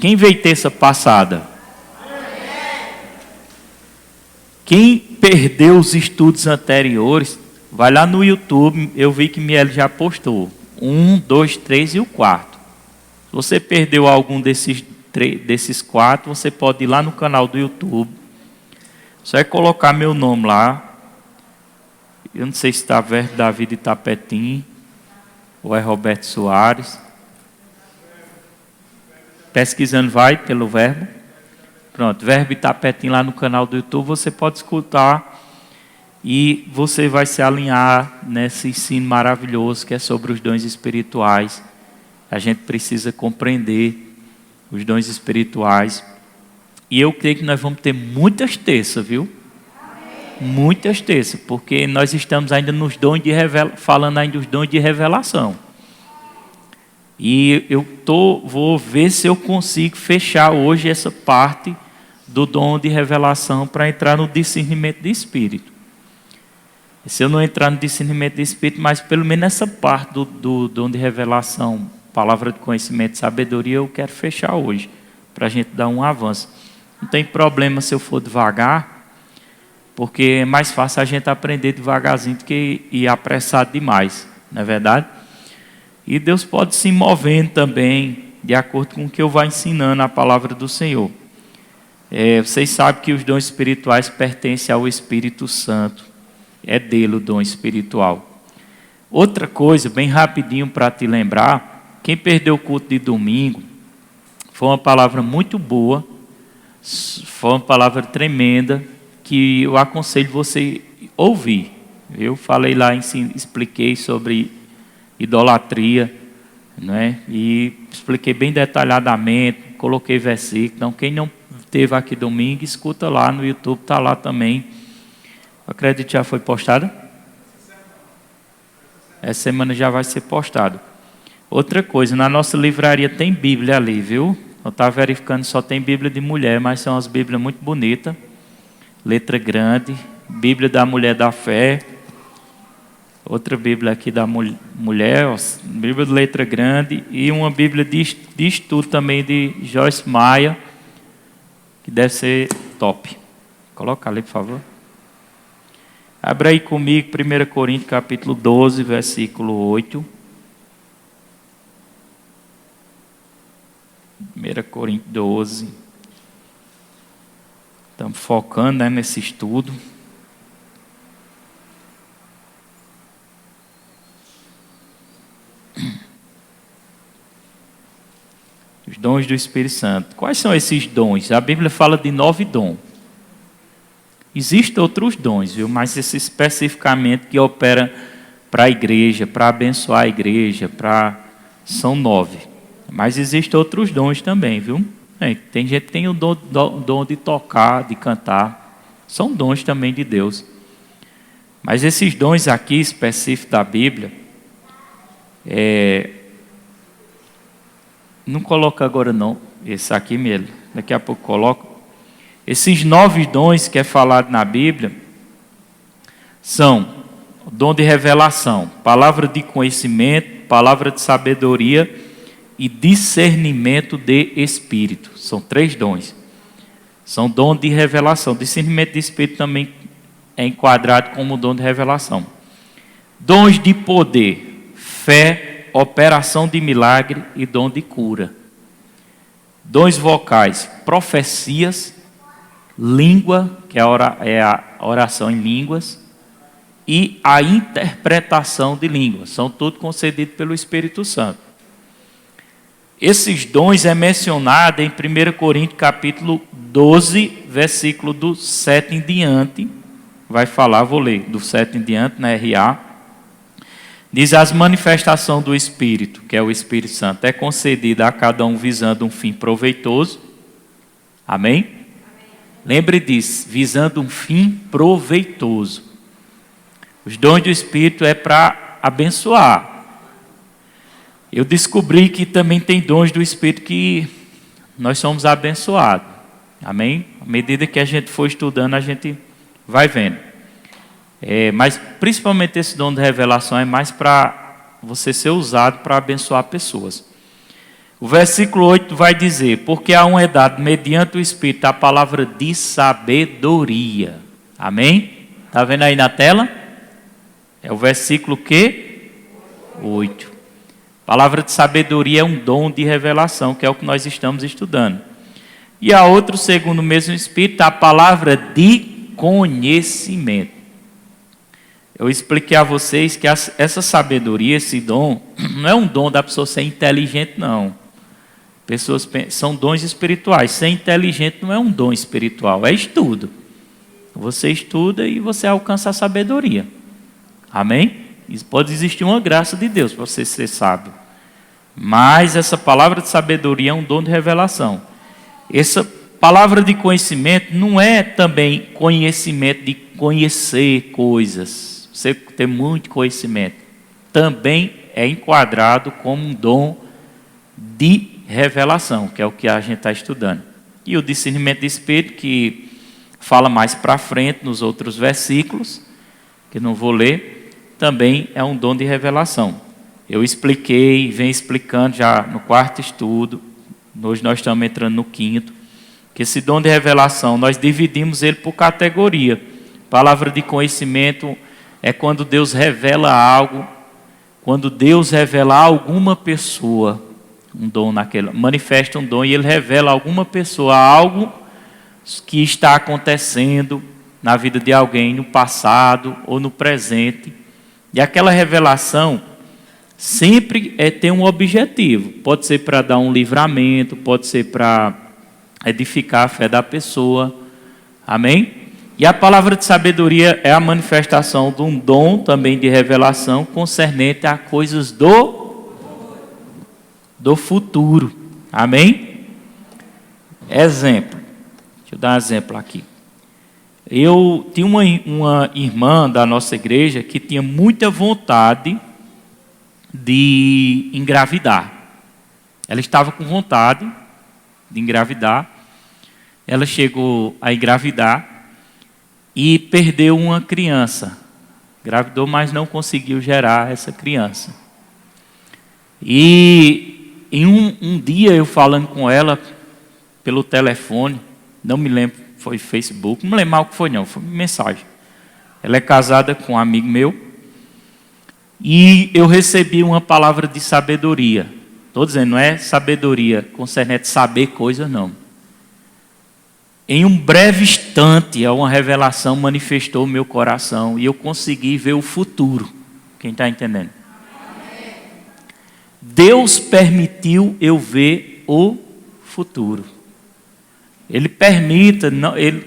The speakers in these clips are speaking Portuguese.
Quem veio terça passada? Quem perdeu os estudos anteriores, vai lá no YouTube, eu vi que Miele já postou. 1, 2, 3 e o quarto. Se você perdeu algum desses 4, você pode ir lá no canal do YouTube. Só é colocar meu nome lá. Eu não sei se está Verbo Davi de Tapetim ou é Roberto Soares. Pesquisando vai pelo Verbo. Pronto, Verbo Itapetim lá no canal do YouTube, você pode escutar e você vai se alinhar nesse ensino maravilhoso que é sobre os dons espirituais. A gente precisa compreender os dons espirituais. E eu creio que nós vamos ter muitas terças, viu? Muitas terças, porque nós estamos ainda nos dons de falando ainda dos dons de revelação. E vou ver se eu consigo fechar hoje essa parte do dom de revelação para entrar no discernimento de espírito. E se eu não entrar no discernimento de espírito, mas pelo menos essa parte do dom de revelação, palavra de conhecimento e sabedoria, eu quero fechar hoje, para a gente dar um avanço. Não tem problema se eu for devagar, porque é mais fácil a gente aprender devagarzinho do que ir apressado demais, não é verdade? E Deus pode se movendo também, de acordo com o que eu vou ensinando a palavra do Senhor. Vocês sabem que os dons espirituais pertencem ao Espírito Santo. É dele o dom espiritual. Outra coisa, bem rapidinho para te lembrar, quem perdeu o culto de domingo, foi uma palavra muito boa, foi uma palavra tremenda, que eu aconselho você ouvir. Eu falei lá, expliquei sobre idolatria, né? E expliquei bem detalhadamente, coloquei versículo. Então, quem não teve aqui domingo, escuta lá no YouTube, está lá também. Acredito que já foi postado? Essa semana já vai ser postado. Outra coisa, na nossa livraria tem Bíblia ali, viu? Eu estava verificando, só tem Bíblia de mulher, mas são as Bíblias muito bonitas. Letra grande, Bíblia da Mulher da Fé. Outra Bíblia aqui da mulher, ó, Bíblia de letra grande. E uma Bíblia de estudo também de Joyce Meyer, que deve ser top. Coloca ali, por favor. Abra aí comigo 1 Coríntios capítulo 12, versículo 8. 1 Coríntios 12. Estamos focando, né, nesse estudo. Os dons do Espírito Santo. Quais são esses dons? A Bíblia fala de 9 dons. Existem outros dons, viu? Mas esse especificamente que opera para a igreja, para abençoar a igreja, são 9. Mas existem outros dons também, viu? Tem gente que tem o dom de tocar, de cantar. São dons também de Deus. Mas esses dons aqui específicos da Bíblia, não coloca agora não, esse aqui mesmo, daqui a pouco coloco. Esses 9 dons que é falado na Bíblia são o dom de revelação, palavra de conhecimento, palavra de sabedoria e discernimento de espírito. São 3 dons. São dom de revelação. Discernimento de espírito também é enquadrado como dom de revelação. Dons de poder, fé, operação de milagre e dom de cura. Dons vocais, profecias, língua, que é a oração em línguas, e a interpretação de línguas. São tudo concedidos pelo Espírito Santo. Esses dons é mencionado em 1 Coríntios capítulo 12, versículo do 7 em diante. Vai falar, vou ler, do 7 em diante, na RA. Diz: as manifestações do Espírito, que é o Espírito Santo, é concedida a cada um visando um fim proveitoso. Amém? Lembre disso, visando um fim proveitoso. Os dons do Espírito é para abençoar. Eu descobri que também tem dons do Espírito que nós somos abençoados. Amém? À medida que a gente for estudando, a gente vai vendo. Mas principalmente esse dom de revelação é mais para você ser usado para abençoar pessoas. O versículo 8 vai dizer: porque há uma dado mediante o Espírito a palavra de sabedoria. Amém? Está vendo aí na tela? É o versículo que? 8. Palavra de sabedoria é um dom de revelação, que é o que nós estamos estudando. E a outro, segundo o mesmo Espírito, a palavra de conhecimento. Eu expliquei a vocês que essa sabedoria, esse dom, não é um dom da pessoa ser inteligente, não. Pessoas são dons espirituais. Ser inteligente não é um dom espiritual, é estudo. Você estuda e você alcança a sabedoria. Amém? Pode existir uma graça de Deus para você ser sábio. Mas essa palavra de sabedoria é um dom de revelação. Essa palavra de conhecimento não é também conhecimento de conhecer coisas. Você ter muito conhecimento. Também é enquadrado como um dom de revelação, que é o que a gente está estudando. E o discernimento de espírito, que fala mais para frente nos outros versículos, que não vou ler, também é um dom de revelação. Eu expliquei, venho explicando já no quarto estudo, hoje nós estamos entrando no quinto, que esse dom de revelação, nós dividimos ele por categoria. Palavra de conhecimento é quando Deus revela algo, quando Deus revela a alguma pessoa, um dom naquela, manifesta um dom e ele revela a alguma pessoa algo que está acontecendo na vida de alguém, no passado ou no presente. E aquela revelação sempre tem um objetivo. Pode ser para dar um livramento, pode ser para edificar a fé da pessoa. Amém? E a palavra de sabedoria é a manifestação de um dom também de revelação concernente a coisas do futuro. Amém? Exemplo. Deixa eu dar um exemplo aqui. Eu tinha uma irmã da nossa igreja que tinha muita vontade de engravidar. Ela estava com vontade de engravidar. Ela chegou a engravidar e perdeu uma criança. Engravidou, mas não conseguiu gerar essa criança. E em um dia eu falando com ela pelo telefone, não me lembro, foi Facebook, não me lembro mal o que foi não, foi mensagem. Ela é casada com um amigo meu e eu recebi uma palavra de sabedoria. Estou dizendo, não é sabedoria concernente saber coisas, não. Em um breve instante, uma revelação manifestou o meu coração e eu consegui ver o futuro. Quem está entendendo? Deus permitiu eu ver o futuro. Ele permite,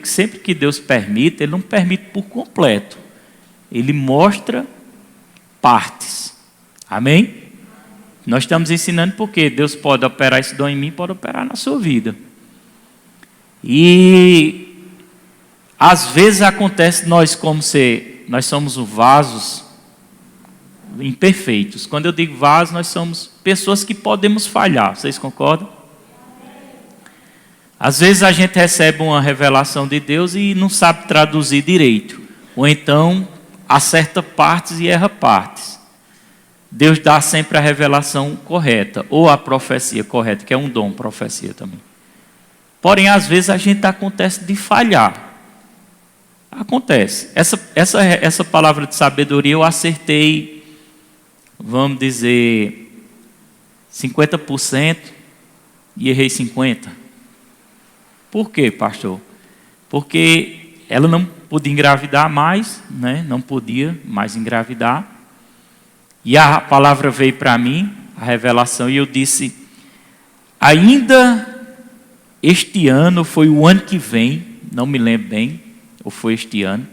sempre que Deus permite, Ele não permite por completo. Ele mostra partes. Amém? Nós estamos ensinando porque Deus pode operar esse dom em mim, pode operar na sua vida. E às vezes acontece nós somos vasos imperfeitos. Quando eu digo vasos, nós somos pessoas que podemos falhar. Vocês concordam? Às vezes a gente recebe uma revelação de Deus e não sabe traduzir direito. Ou então acerta partes e erra partes. Deus dá sempre a revelação correta. Ou a profecia correta, que é um dom, profecia também. Porém, às vezes a gente acontece de falhar. Acontece. Essa palavra de sabedoria eu acertei, vamos dizer, 50% e errei 50%. Por quê, pastor? Porque ela não podia engravidar mais, né? Não podia mais engravidar. E a palavra veio para mim, a revelação, e eu disse, ainda este ano, foi o ano que vem, não me lembro bem, ou foi este ano,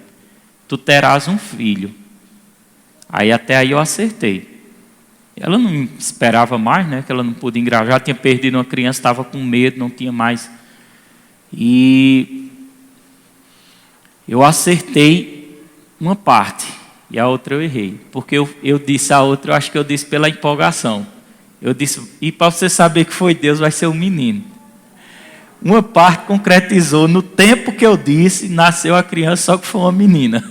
tu terás um filho. Aí até aí eu acertei. Ela não esperava mais, né? Que ela não podia engravidar, já tinha perdido uma criança, estava com medo, não tinha mais. E eu acertei uma parte e a outra eu errei. Porque eu disse a outra, eu acho que eu disse pela empolgação. Eu disse, e para você saber que foi Deus, vai ser um menino. Uma parte concretizou no tempo que eu disse, nasceu a criança, só que foi uma menina.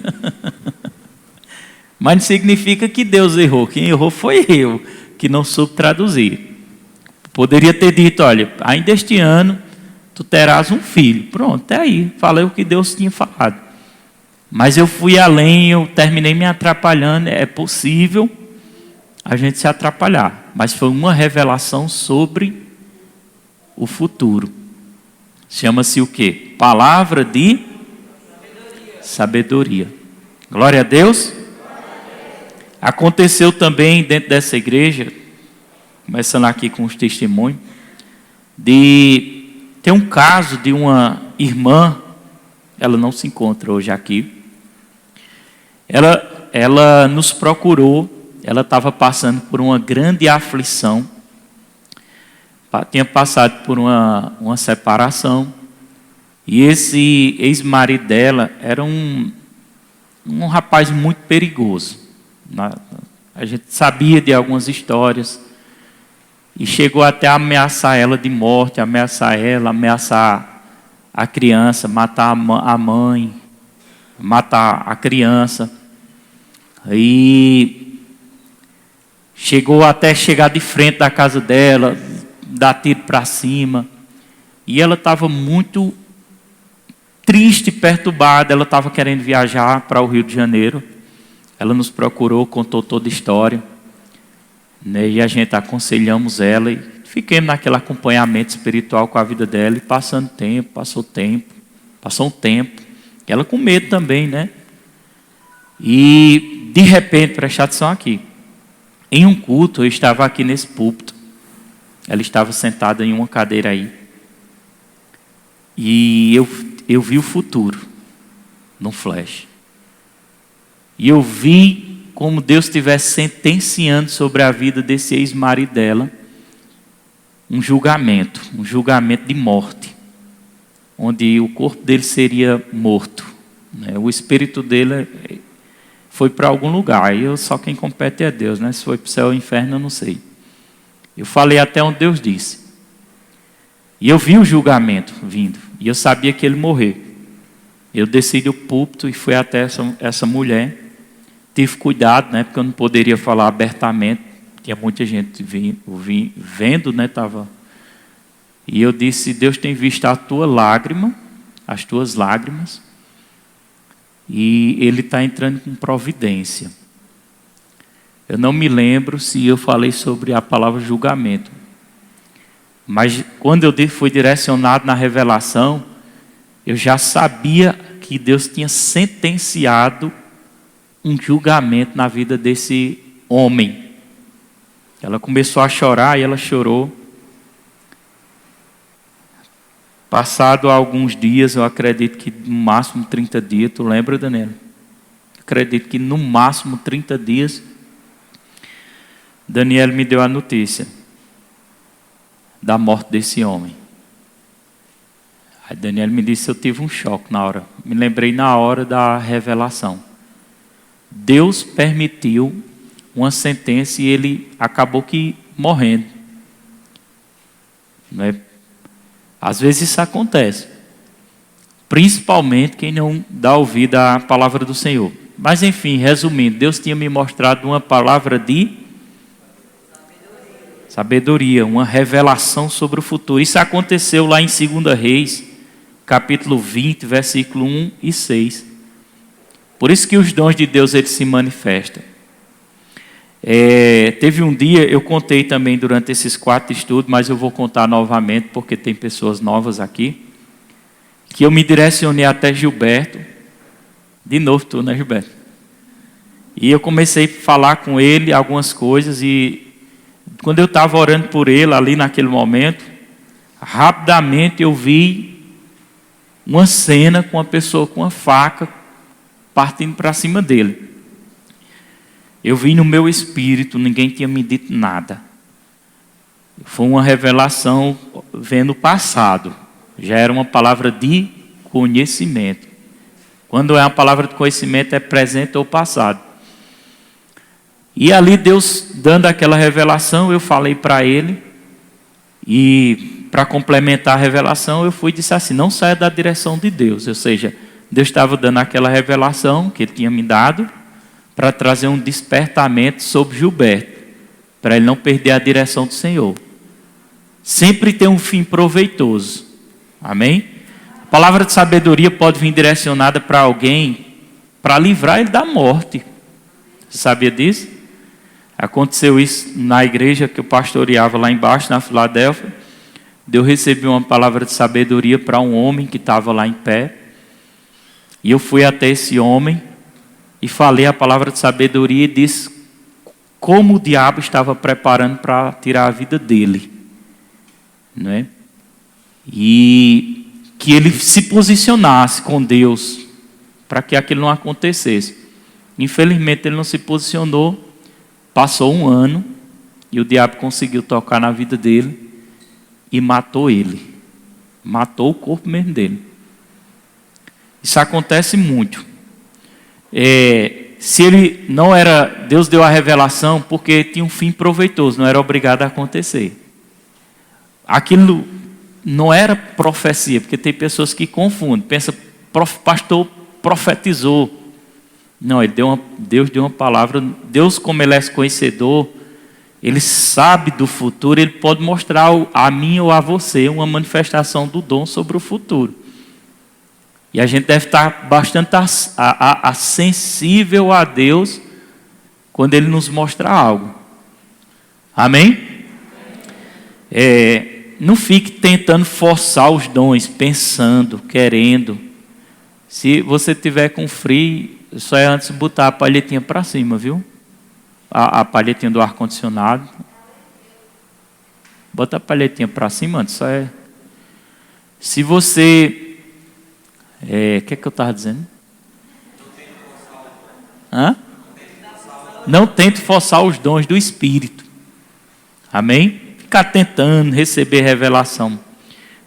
Mas não significa que Deus errou. Quem errou foi eu, que não soube traduzir. Poderia ter dito, olha, ainda este ano tu terás um filho. Pronto, até aí, falei o que Deus tinha falado. Mas eu fui além, eu terminei me atrapalhando. É possível a gente se atrapalhar, mas foi uma revelação sobre o futuro. Chama-se o quê? Palavra de sabedoria. Glória a Deus. Aconteceu também dentro dessa igreja, começando aqui com os testemunhos, de ter um caso de uma irmã, ela não se encontra hoje aqui, ela nos procurou, ela estava passando por uma grande aflição, tinha passado por uma separação, e esse ex-marido dela era um rapaz muito perigoso. A gente sabia de algumas histórias, e chegou até a ameaçar ela de morte, ameaçar a criança, matar a mãe, matar a criança. E chegou até chegar de frente da casa dela, dar tiro para cima. E ela estava muito triste, perturbada. Ela estava querendo viajar para o Rio de Janeiro. Ela nos procurou, contou toda a história, né? E a gente aconselhamos ela e fiquemos naquele acompanhamento espiritual com a vida dela. E passou um tempo. Ela com medo também, né? E de repente, preste atenção aqui, em um culto, eu estava aqui nesse púlpito, ela estava sentada em uma cadeira aí, e eu vi o futuro, num flash, e eu vi como Deus estivesse sentenciando sobre a vida desse ex-marido dela, um julgamento de morte, onde o corpo dele seria morto, né? O espírito dele foi para algum lugar, e só quem compete é Deus, né? Se foi para o céu ou inferno, eu não sei. Eu falei até onde Deus disse. E eu vi o julgamento vindo, e eu sabia que ele morrer. Eu desci do púlpito e fui até essa mulher. Tive cuidado, né? Porque eu não poderia falar abertamente. Tinha muita gente vendo, né? E eu disse, Deus tem visto a tua lágrima, as tuas lágrimas, e Ele está entrando com providência. Eu não me lembro se eu falei sobre a palavra julgamento, mas quando eu fui direcionado na revelação, eu já sabia que Deus tinha sentenciado um julgamento na vida desse homem. Ela começou a chorar e ela chorou. Passado alguns dias, eu acredito que no máximo 30 dias, tu lembra, Daniela? Acredito que no máximo 30 dias, Daniela me deu a notícia da morte desse homem. Aí Daniela me disse, eu tive um choque na hora. Me lembrei na hora da revelação. Deus permitiu uma sentença e ele acabou que morrendo. Não é? Às vezes isso acontece, principalmente quem não dá ouvido à palavra do Senhor. Mas enfim, resumindo, Deus tinha me mostrado uma palavra de sabedoria, uma revelação sobre o futuro. Isso aconteceu lá em 2 Reis, capítulo 20, versículo 1 e 6. Por isso que os dons de Deus eles se manifestam. Teve um dia, eu contei também durante esses 4 estudos, mas eu vou contar novamente, porque tem pessoas novas aqui, que eu me direcionei até Gilberto, de novo tu, né, Gilberto? E eu comecei a falar com ele algumas coisas, e quando eu estava orando por ele, ali naquele momento, rapidamente eu vi uma cena com uma pessoa com uma faca, partindo para cima dele. Eu vi no meu espírito, ninguém tinha me dito nada. Foi uma revelação vendo o passado. Já era uma palavra de conhecimento. Quando é uma palavra de conhecimento, é presente ou passado. E ali Deus dando aquela revelação, eu falei para ele. E para complementar a revelação, eu fui e disse assim, não saia da direção de Deus. Ou seja, Deus estava dando aquela revelação que Ele tinha me dado, para trazer um despertamento sobre Gilberto, para ele não perder a direção do Senhor. sempre tem um fim proveitoso. Amém? A palavra de sabedoria pode vir direcionada para alguém para livrar ele da morte. Você sabia disso? Aconteceu isso na igreja que eu pastoreava lá embaixo, na Filadélfia. Eu recebi uma palavra de sabedoria para um homem que estava lá em pé. E eu fui até esse homem e falei a palavra de sabedoria e disse como o diabo estava preparando para tirar a vida dele. Não é? E que ele se posicionasse com Deus para que aquilo não acontecesse. Infelizmente ele não se posicionou. Passou um ano e o diabo conseguiu tocar na vida dele e matou ele. Matou o corpo mesmo dele. Isso acontece muito. Se ele não era, Deus deu a revelação porque tinha um fim proveitoso, não era obrigado a acontecer. Aquilo não era profecia, porque tem pessoas que confundem. Pensa, pastor profetizou. Não, Deus deu uma palavra. Deus, como Ele é conhecedor, Ele sabe do futuro, Ele pode mostrar a mim ou a você uma manifestação do dom sobre o futuro. E a gente deve estar bastante sensível a Deus quando Ele nos mostra algo. Amém? Não fique tentando forçar os dons, pensando, querendo. Se você tiver com frio, só é antes botar a palhetinha para cima, viu? A palhetinha do ar-condicionado. Bota a palhetinha para cima antes, só é... Se você... O que é que eu estava dizendo? Não tente forçar os dons do Espírito. Amém? Ficar tentando receber revelação.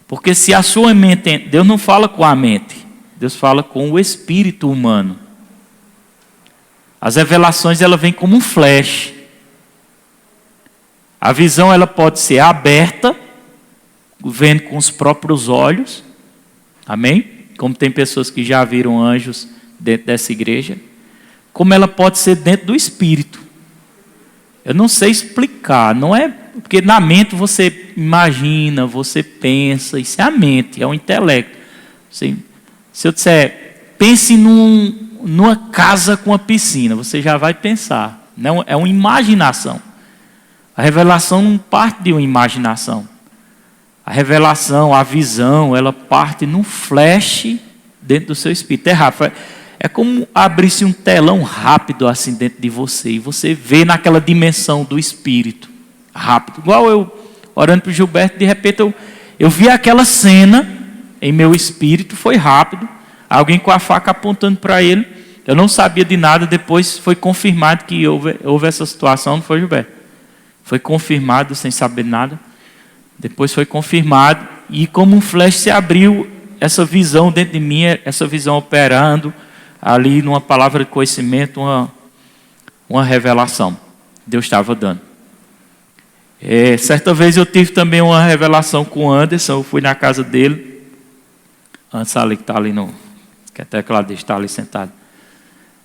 Porque se a sua mente... Deus não fala com a mente. Deus fala com o espírito humano. As revelações, ela vem como um flash. A visão, ela pode ser aberta, vendo com os próprios olhos. Amém? Como tem pessoas que já viram anjos dentro dessa igreja. Como ela pode ser dentro do espírito. Eu não sei explicar. Não é... Porque na mente você imagina, você pensa. Isso é a mente, é o intelecto. Se eu disser, pense numa casa com uma piscina, você já vai pensar. Não, é uma imaginação. A revelação não parte de uma imaginação. A revelação, a visão, ela parte num flash dentro do seu espírito. É rápido. É como abrir-se um telão rápido assim dentro de você. E você vê naquela dimensão do espírito. Rápido. Igual eu orando para o Gilberto, de repente eu vi aquela cena em meu espírito, foi rápido. Alguém com a faca apontando para ele. Eu não sabia de nada, depois foi confirmado que houve essa situação, não foi, Gilberto? Foi confirmado sem saber nada. Depois foi confirmado. E como um flash se abriu essa visão dentro de mim, essa visão operando ali numa palavra de conhecimento, uma revelação. Deus estava dando. Certa vez eu tive também uma revelação com o Anderson, eu fui na casa dele. Antes ali que está ali que até que lá está ali sentado.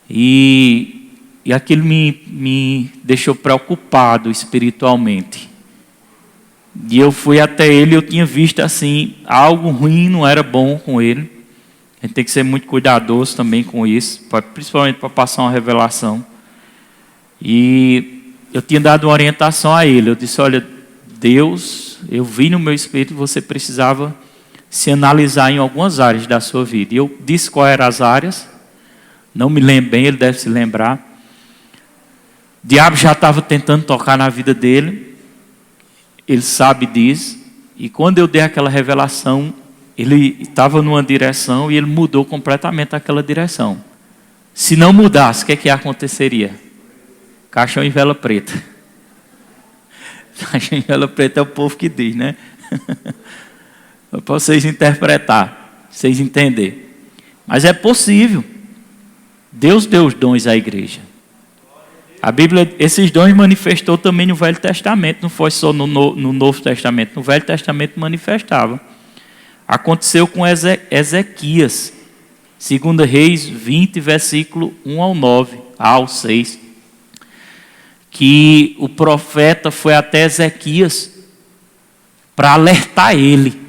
E aquilo me deixou preocupado espiritualmente. E eu fui até ele, eu tinha visto assim, algo ruim não era bom com ele. A gente tem que ser muito cuidadoso também com isso, principalmente para passar uma revelação. E eu tinha dado uma orientação a ele. Eu disse, olha, Deus, eu vi no meu espírito que você precisava se analisar em algumas áreas da sua vida. E eu disse quais eram as áreas. Não me lembro bem, ele deve se lembrar. O diabo já estava tentando tocar na vida dele. Ele sabe disso. E quando eu dei aquela revelação, ele estava numa direção e ele mudou completamente aquela direção. Se não mudasse, o que aconteceria? Caixão em vela preta. Caixão em vela preta é o povo que diz, né? Para vocês interpretar, vocês entenderem. Mas é possível. Deus deu os dons à igreja. A Bíblia, esses dons manifestou também no Velho Testamento. Não foi só no Novo Testamento. No Velho Testamento manifestava. Aconteceu com Ezequias. 2 Reis 20, versículo 1 ao 6. Que o profeta foi até Ezequias para alertar ele.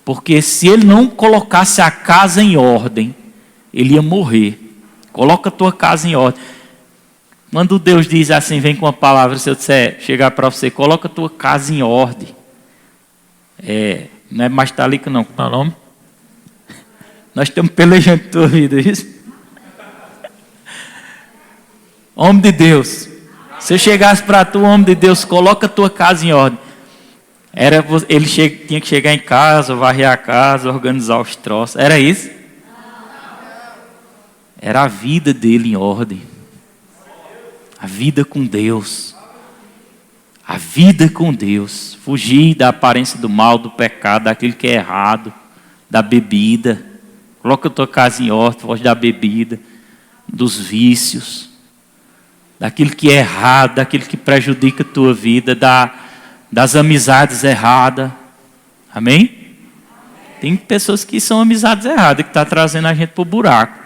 Porque se ele não colocasse a casa em ordem, ele ia morrer. Coloca a tua casa em ordem. Quando Deus diz assim, vem com a palavra, se eu disser, chegar para você, coloca a tua casa em ordem. Não é mais Talica não, qual é o nome? Nós estamos pelejando a tua vida, isso? Homem de Deus. Se eu chegasse para tu, homem de Deus, coloca a tua casa em ordem. Ele tinha que chegar em casa, varrer a casa, organizar os troços. Era isso? Era a vida dele em ordem. A vida com Deus. A vida com Deus. Fugir da aparência do mal, do pecado, daquilo que é errado, da bebida. Coloca a tua casa em ordem, foge da bebida, dos vícios, daquilo que é errado, daquilo que prejudica a tua vida, das amizades erradas. Amém? Tem pessoas que são amizades erradas, que estão trazendo a gente para o buraco.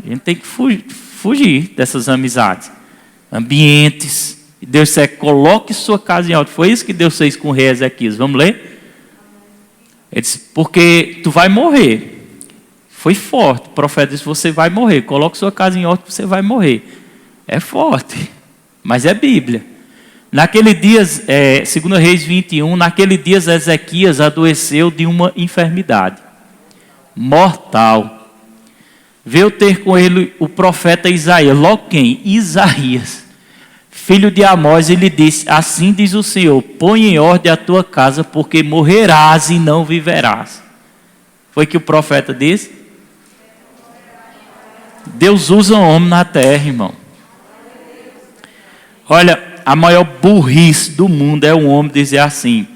A gente tem que fugir dessas amizades. Ambientes. Deus disse, coloque sua casa em ordem. Foi isso que Deus fez com o rei Ezequias. Vamos ler? Ele disse, porque tu vai morrer. Foi forte. O profeta disse, você vai morrer. Coloque sua casa em ordem, você vai morrer. É forte, mas é Bíblia. Naquele dia, 2 Reis 21, naquele dia Ezequias adoeceu de uma enfermidade mortal. Veio ter com ele o profeta Isaías. Logo quem? Isaías, filho de Amós, e lhe disse, assim diz o Senhor, põe em ordem a tua casa, porque morrerás e não viverás. Foi que o profeta disse? Deus usa o homem na terra, irmão. Olha, a maior burrice do mundo é um homem dizer assim,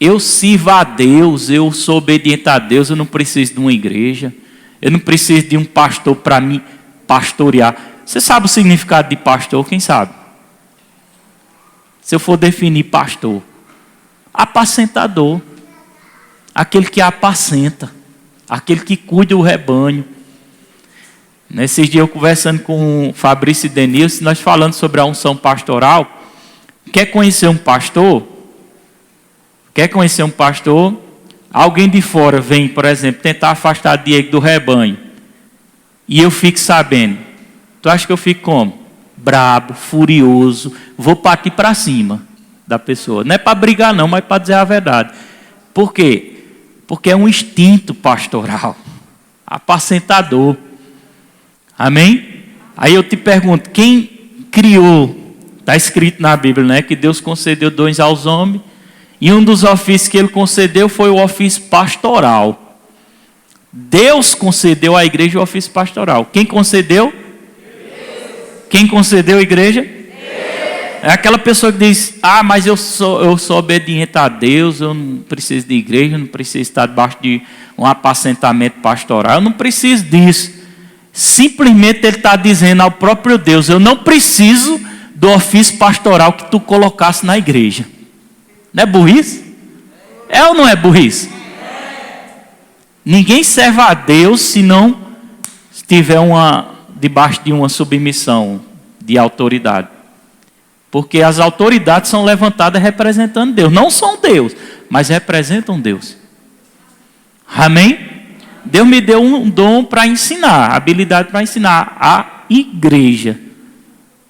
eu sirvo a Deus, eu sou obediente a Deus, eu não preciso de uma igreja, eu não preciso de um pastor para me pastorear. Você sabe o significado de pastor? Quem sabe? Se eu for definir pastor, apacentador, aquele que apacenta, aquele que cuida do rebanho. Nesses dias eu conversando com o Fabrício e Denilson, nós falando sobre a unção pastoral. Quer conhecer um pastor? Quer conhecer um pastor? Alguém de fora vem, por exemplo, tentar afastar Diego do rebanho. E eu fico sabendo. Tu acha que eu fico como? Brabo, furioso. Vou partir para cima da pessoa. Não é para brigar não, mas para dizer a verdade. Por quê? Porque é um instinto pastoral. Apacentador. Amém? Aí eu te pergunto, quem criou? Está escrito na Bíblia, né? Que Deus concedeu dons aos homens. E um dos ofícios que ele concedeu foi o ofício pastoral. Deus concedeu à igreja o ofício pastoral. Quem concedeu? Deus. Quem concedeu a igreja? Deus. É aquela pessoa que diz, mas eu sou obediente a Deus, eu não preciso de igreja, eu não preciso estar debaixo de um apacentamento pastoral, eu não preciso disso. Simplesmente ele está dizendo ao próprio Deus, eu não preciso do ofício pastoral que tu colocasse na igreja. Não é burrice? É ou não é burrice? Ninguém serve a Deus se não estiver debaixo de uma submissão de autoridade. Porque as autoridades são levantadas representando Deus. Não são Deus, mas representam Deus. Amém? Deus me deu um dom para ensinar, habilidade para ensinar a igreja.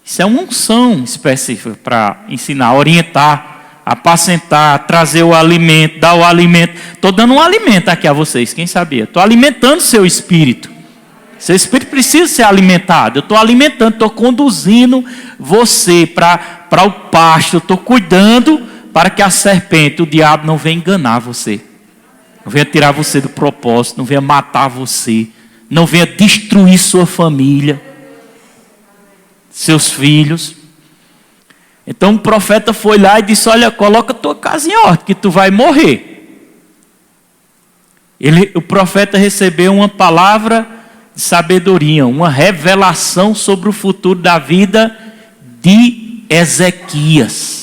Isso é uma unção específica para ensinar, orientar, apacentar, trazer o alimento, dar o alimento. Estou dando um alimento aqui a vocês, quem sabia? Estou alimentando seu espírito. Seu espírito precisa ser alimentado. Eu estou alimentando, estou conduzindo você para o pasto. Estou cuidando para que a serpente, o diabo, não venha enganar você. Não venha tirar você do propósito, não venha matar você, não venha destruir sua família, seus filhos. Então o profeta foi lá e disse, olha, coloca a tua casa em ordem, que tu vai morrer. O profeta recebeu uma palavra de sabedoria, uma revelação sobre o futuro da vida de Ezequias.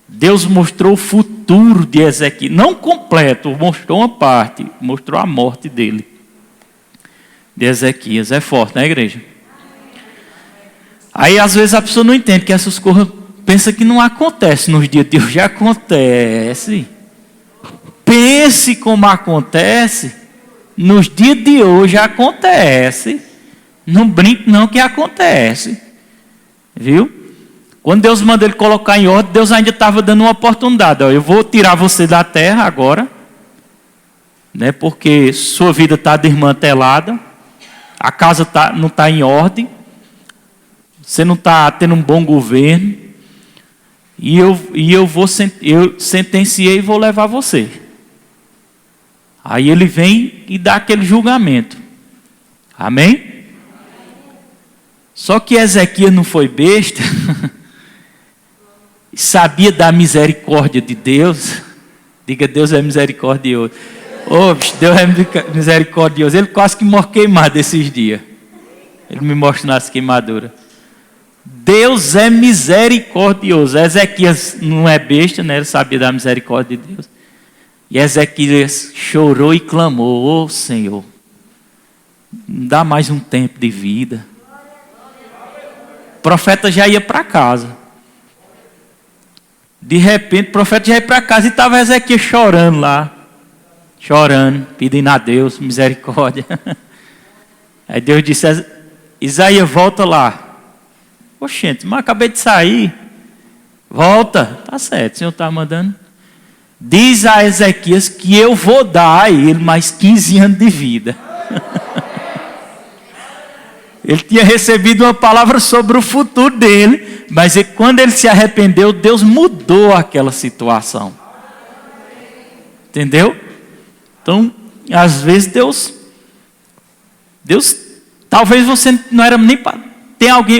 Deus mostrou o futuro de Ezequias, não completo, mostrou uma parte, mostrou a morte dele, de Ezequias. É forte, né, igreja? Aí às vezes a pessoa não entende que essas coisas pensa que não acontece nos dias de hoje, acontece. Pense como acontece, nos dias de hoje acontece. Não brinque não que acontece. Viu? Quando Deus manda ele colocar em ordem, Deus ainda estava dando uma oportunidade. Ó, eu vou tirar você da terra agora, né, porque sua vida está desmantelada, a casa não está em ordem, você não está tendo um bom governo, e eu sentenciei e vou levar você. Aí ele vem e dá aquele julgamento. Amém? Só que Ezequias não foi besta, sabia da misericórdia de Deus. Diga, Deus é misericordioso. Deus é misericordioso. Ele quase que morreu queimado esses dias. Ele me mostrou nas queimaduras. Deus é misericordioso. Ezequias não é besta, né? Ele sabia da misericórdia de Deus. E Ezequias chorou e clamou: ô Senhor, dá mais um tempo de vida. O profeta já ia para casa. De repente o profeta já ia para casa e estava Ezequias chorando lá. Chorando, pedindo a Deus misericórdia. Aí Deus disse: Isaías, volta lá. Oxente, mas acabei de sair. Volta. Tá certo, o Senhor está mandando. Diz a Ezequias que eu vou dar a ele mais 15 anos de vida. Ele tinha recebido uma palavra sobre o futuro dele, mas quando ele se arrependeu, Deus mudou aquela situação. Entendeu? Então, às vezes Deus, talvez você não era nem para,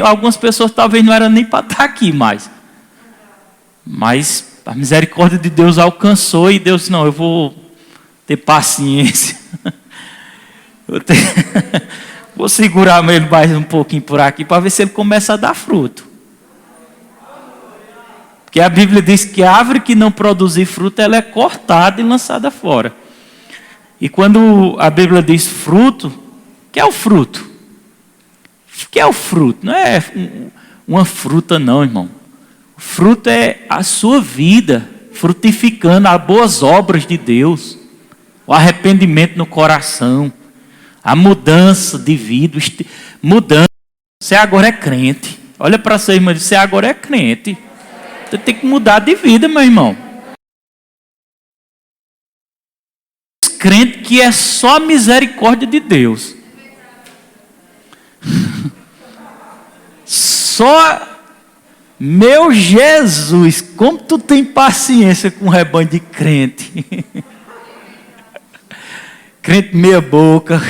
algumas pessoas talvez não eram nem para estar aqui mais. Mas a misericórdia de Deus alcançou e Deus, não, eu vou ter paciência. Vou segurar ele mais um pouquinho por aqui para ver se ele começa a dar fruto. Porque a Bíblia diz que a árvore que não produzir fruto, ela é cortada e lançada fora. E quando a Bíblia diz fruto, o que é o fruto? O que é o fruto? Não é uma fruta não, irmão. O fruto é a sua vida frutificando as boas obras de Deus. O arrependimento no coração. A mudança de vida. Mudança. Você agora é crente. Olha para você, irmão. Você agora é crente. Você tem que mudar de vida, meu irmão. Crente que é só a misericórdia de Deus. Só, meu Jesus, como tu tem paciência com um rebanho de crente. Crente meia boca.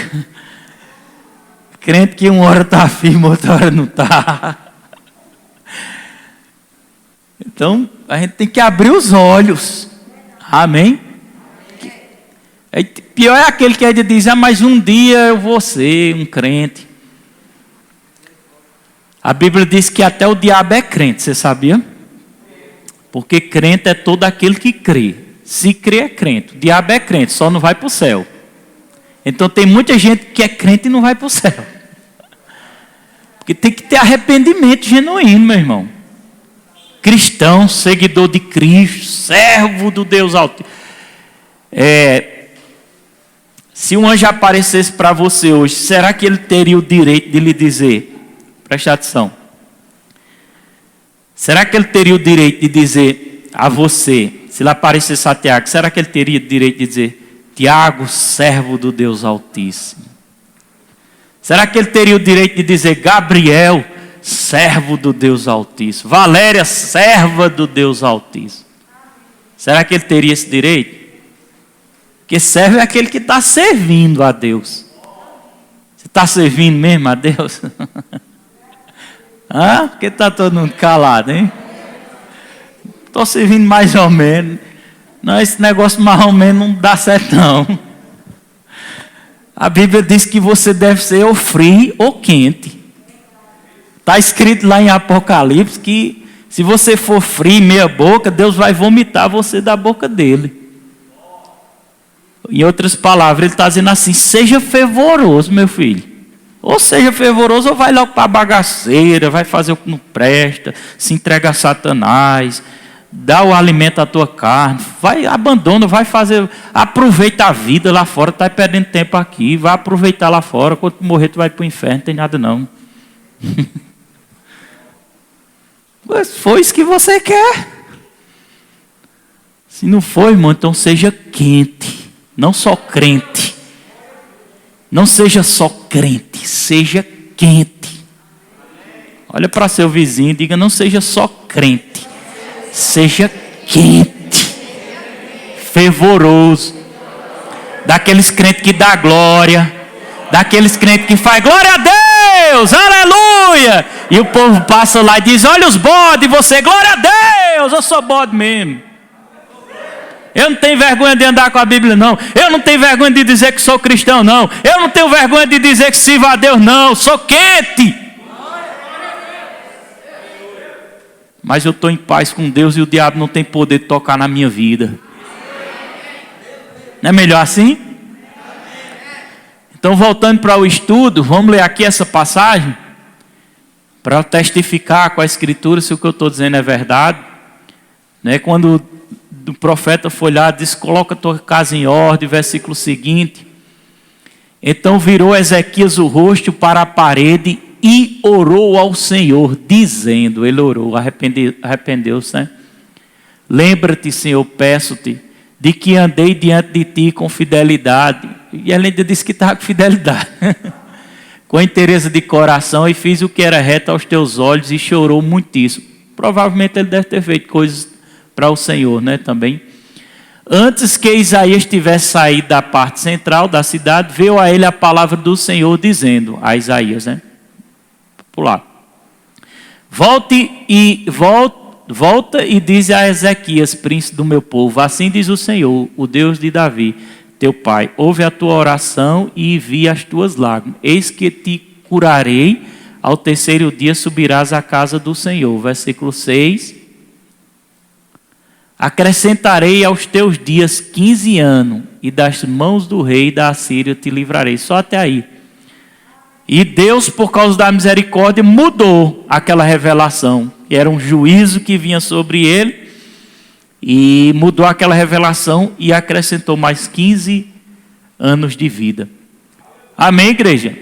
Crente que uma hora está firme, outra hora não está. Então, a gente tem que abrir os olhos. Amém? Pior é aquele que é de dizer, mas um dia eu vou ser um crente. A Bíblia diz que até o diabo é crente, você sabia? Porque crente é todo aquele que crê. Se crê é crente. O diabo é crente, só não vai para o céu. Então tem muita gente que é crente e não vai para o céu. Porque tem que ter arrependimento genuíno, meu irmão. Cristão, seguidor de Cristo, servo do Deus Altíssimo. Se um anjo aparecesse para você hoje, será que ele teria o direito de lhe dizer? Preste atenção. Será que ele teria o direito de dizer a você, se ele aparecesse a Tiago, será que ele teria o direito de dizer, Tiago, servo do Deus Altíssimo? Será que ele teria o direito de dizer, Gabriel, servo do Deus Altíssimo? Valéria, serva do Deus Altíssimo? Será que ele teria esse direito? Porque servo é aquele que está servindo a Deus. Você está servindo mesmo a Deus? Porque está todo mundo calado, hein? Estou servindo mais ou menos. Não, esse negócio mais ou menos não dá certo não. A Bíblia diz que você deve ser ou frio ou quente. Está escrito lá em Apocalipse que se você for frio, meia boca, Deus vai vomitar você da boca dele. Em outras palavras, ele está dizendo assim, seja fervoroso, meu filho. Ou seja fervoroso, ou vai logo para a bagaceira, vai fazer o que não presta, se entrega a Satanás, dá o alimento à tua carne, vai, abandona, vai fazer, aproveita a vida lá fora, está perdendo tempo aqui, vai aproveitar lá fora, quando tu morrer tu vai para o inferno, não tem nada não. Mas foi isso que você quer. Se não for, irmão, então seja quente, não só crente. Não seja só crente, seja quente. Olha para seu vizinho e diga, não seja só crente, seja quente, fervoroso. Daqueles crentes que dá glória, daqueles crentes que faz glória a Deus, aleluia. E o povo passa lá e diz, olha os bodes, você, glória a Deus, eu sou bode mesmo. Eu não tenho vergonha de andar com a Bíblia, não. Eu não tenho vergonha de dizer que sou cristão, não. Eu não tenho vergonha de dizer que sirvo a Deus, não. Sou quente. Mas eu estou em paz com Deus e o diabo não tem poder de tocar na minha vida. Não é melhor assim? Então, voltando para o estudo, vamos ler aqui essa passagem para testificar com a Escritura se o que eu estou dizendo é verdade. Né? Quando o profeta foi lá, disse, coloca a tua casa em ordem, versículo seguinte. Então virou Ezequias o rosto para a parede e orou ao Senhor, dizendo, ele orou, arrependeu-se, né? Lembra-te, Senhor, peço-te, de que andei diante de ti com fidelidade. E ele ainda disse que estava com fidelidade. Com interesse de coração, e fiz o que era reto aos teus olhos, e chorou muitíssimo. Provavelmente ele deve ter feito coisas para o Senhor, né, também. Antes que Isaías tivesse saído da parte central da cidade, veio a ele a palavra do Senhor, dizendo a Isaías, né? Pular. Volta e diz a Ezequias, príncipe do meu povo, assim diz o Senhor, o Deus de Davi, teu pai, ouve a tua oração e envia as tuas lágrimas. Eis que te curarei, ao terceiro dia subirás à casa do Senhor. Versículo 6. Acrescentarei aos teus dias 15 anos, e das mãos do rei da Assíria te livrarei. Só até aí. E Deus, por causa da misericórdia, mudou aquela revelação. Era um juízo que vinha sobre ele. E mudou aquela revelação e acrescentou mais 15 anos de vida. Amém, igreja?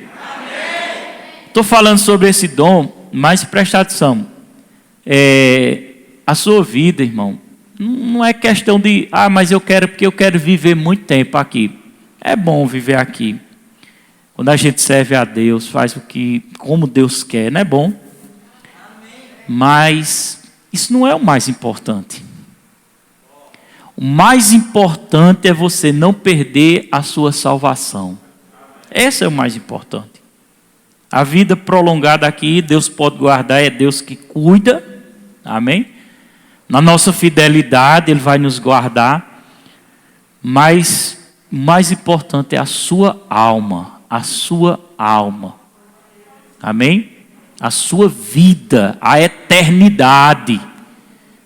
Estou falando sobre esse dom, mas presta atenção. A sua vida, irmão, não é questão de, mas eu quero, porque eu quero viver muito tempo aqui. É bom viver aqui. Quando a gente serve a Deus, faz o que, como Deus quer, não é bom? Mas isso não é o mais importante. O mais importante é você não perder a sua salvação. Esse é o mais importante. A vida prolongada aqui, Deus pode guardar, é Deus que cuida. Amém? Na nossa fidelidade, Ele vai nos guardar. Mas o mais importante é a sua alma. A sua alma. Amém? A sua vida, a eternidade.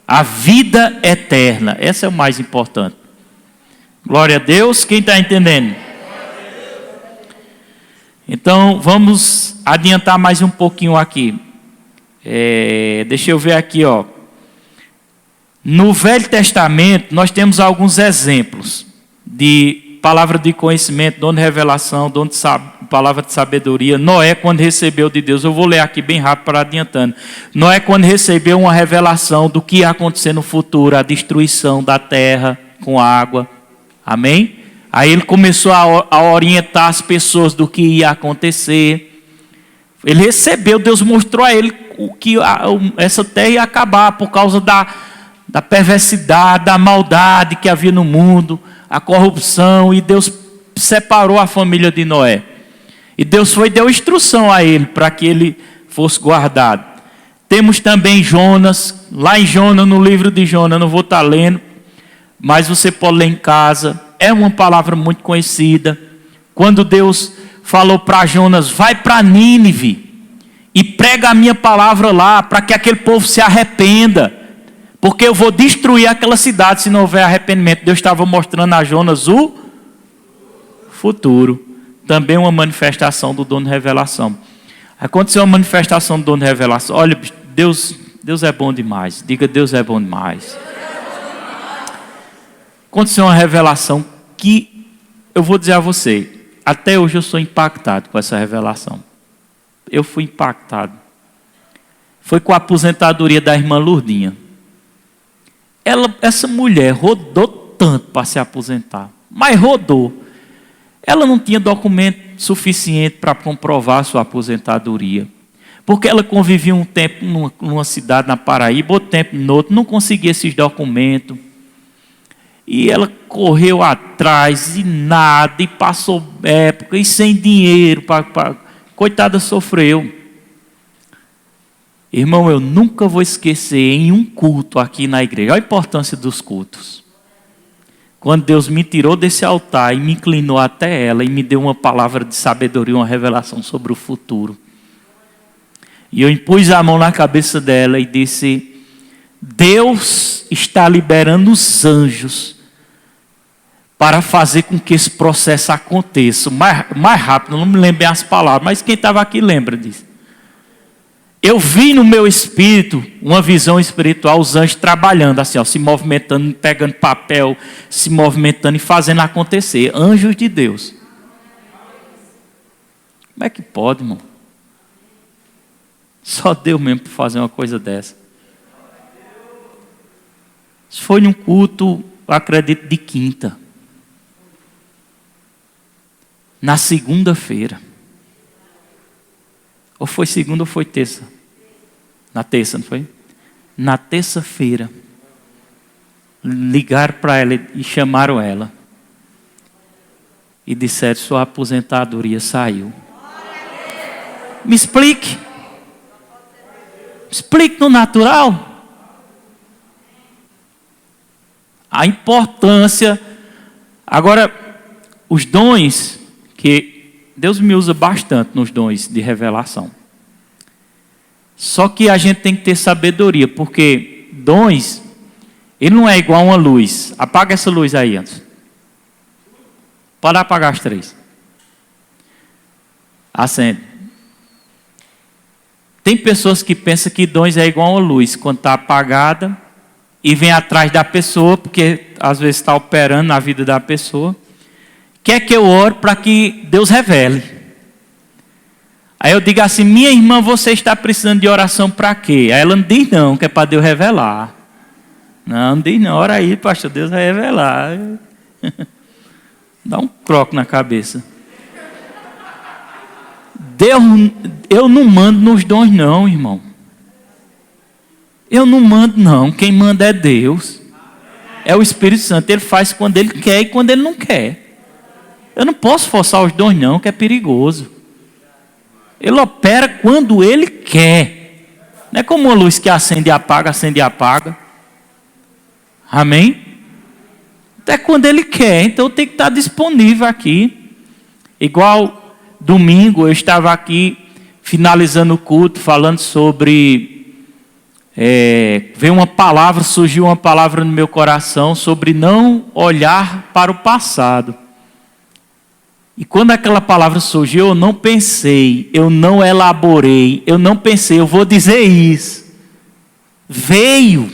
A vida eterna. Essa é o mais importante. Glória a Deus. Quem está entendendo? Então, vamos adiantar mais um pouquinho aqui. Deixa eu ver aqui, ó. No Velho Testamento, nós temos alguns exemplos de palavra de conhecimento, dom de revelação, dom de palavra de sabedoria. Noé, quando recebeu de Deus, eu vou ler aqui bem rápido para adiantando. Noé, quando recebeu uma revelação do que ia acontecer no futuro, a destruição da terra com água. Amém? Aí ele começou a orientar as pessoas do que ia acontecer. Ele recebeu, Deus mostrou a ele que essa terra ia acabar por causa da perversidade, da maldade que havia no mundo, a corrupção, e Deus separou a família de Noé. E Deus deu instrução a ele para que ele fosse guardado. Temos também Jonas, lá em Jonas, no livro de Jonas, não vou estar lendo, mas você pode ler em casa. É uma palavra muito conhecida. Quando Deus falou para Jonas, vai para Nínive e prega a minha palavra lá, para que aquele povo se arrependa, porque eu vou destruir aquela cidade se não houver arrependimento. Deus estava mostrando a Jonas o futuro. também uma manifestação do dom de revelação. Aconteceu uma manifestação do dom de revelação. Olha, Deus é bom demais. Diga, Deus é bom demais. Aconteceu uma revelação que eu vou dizer a você, até hoje eu sou impactado com essa revelação. Eu fui impactado. Foi com a aposentadoria da irmã Lourdinha. Essa mulher rodou tanto para se aposentar, mas rodou. Ela não tinha documento suficiente para comprovar a sua aposentadoria. Porque ela convivia um tempo numa cidade na Paraíba, outro tempo no outro, não conseguia esses documentos. E ela correu atrás e nada, e passou época, e sem dinheiro. Coitada, sofreu. Irmão, eu nunca vou esquecer em um culto aqui na igreja. Olha a importância dos cultos. Quando Deus me tirou desse altar e me inclinou até ela e me deu uma palavra de sabedoria, uma revelação sobre o futuro. E eu impus a mão na cabeça dela e disse: Deus está liberando os anjos para fazer com que esse processo aconteça mais rápido. Não me lembro bem as palavras, mas quem estava aqui lembra disso. Eu vi no meu espírito uma visão espiritual, os anjos trabalhando assim, ó, se movimentando, pegando papel, se movimentando e fazendo acontecer. Anjos de Deus. Como é que pode, irmão? Só Deus mesmo para fazer uma coisa dessa. Isso foi num culto, eu acredito, de quinta. Na segunda-feira. Ou foi segunda ou foi terça? Na terça, não foi? Na terça-feira, ligaram para ela e chamaram ela. E disseram: sua aposentadoria saiu. Me explique. Explique no natural. A importância. Agora, os dons que Deus me usa bastante nos dons de revelação. Só que a gente tem que ter sabedoria, porque dons, ele não é igual a uma luz. Apaga essa luz aí antes. Pode apagar as três. Acende. Tem pessoas que pensam que dons é igual a uma luz, quando está apagada, e vem atrás da pessoa, porque às vezes está operando na vida da pessoa. Quer que eu ore para que Deus revele. Aí eu digo assim: minha irmã, você está precisando de oração para quê? Aí ela não diz não, que é para Deus revelar. Não diz não, ora aí, pastor, Deus vai revelar. Dá um croque na cabeça. Deus, eu não mando nos dons não, irmão. Eu não mando não, quem manda é Deus. É o Espírito Santo, Ele faz quando Ele quer e quando Ele não quer. Eu não posso forçar os dons não, que é perigoso. Ele opera quando Ele quer. Não é como uma luz que acende e apaga, acende e apaga. Amém? Até quando Ele quer. Então tem que estar disponível aqui. Igual domingo eu estava aqui finalizando o culto, falando sobre... veio uma palavra, surgiu uma palavra no meu coração sobre não olhar para o passado. E quando aquela palavra surgiu, eu não pensei, eu não elaborei, eu não pensei, eu vou dizer isso. Veio.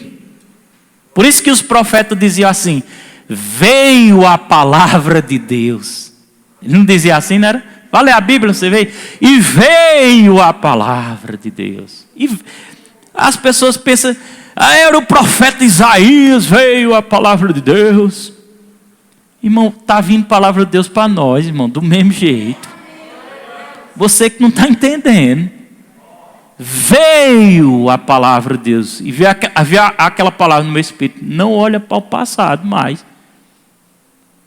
Por isso que os profetas diziam assim: veio a palavra de Deus. Ele não dizia assim, não era? Vai ler a Bíblia, você vê. E veio a palavra de Deus. E as pessoas pensam: era o profeta Isaías, veio a palavra de Deus. Irmão, está vindo a palavra de Deus para nós, irmão, do mesmo jeito. Você que não está entendendo. Veio a palavra de Deus. E veio aquela palavra no meu espírito: não olha para o passado mais.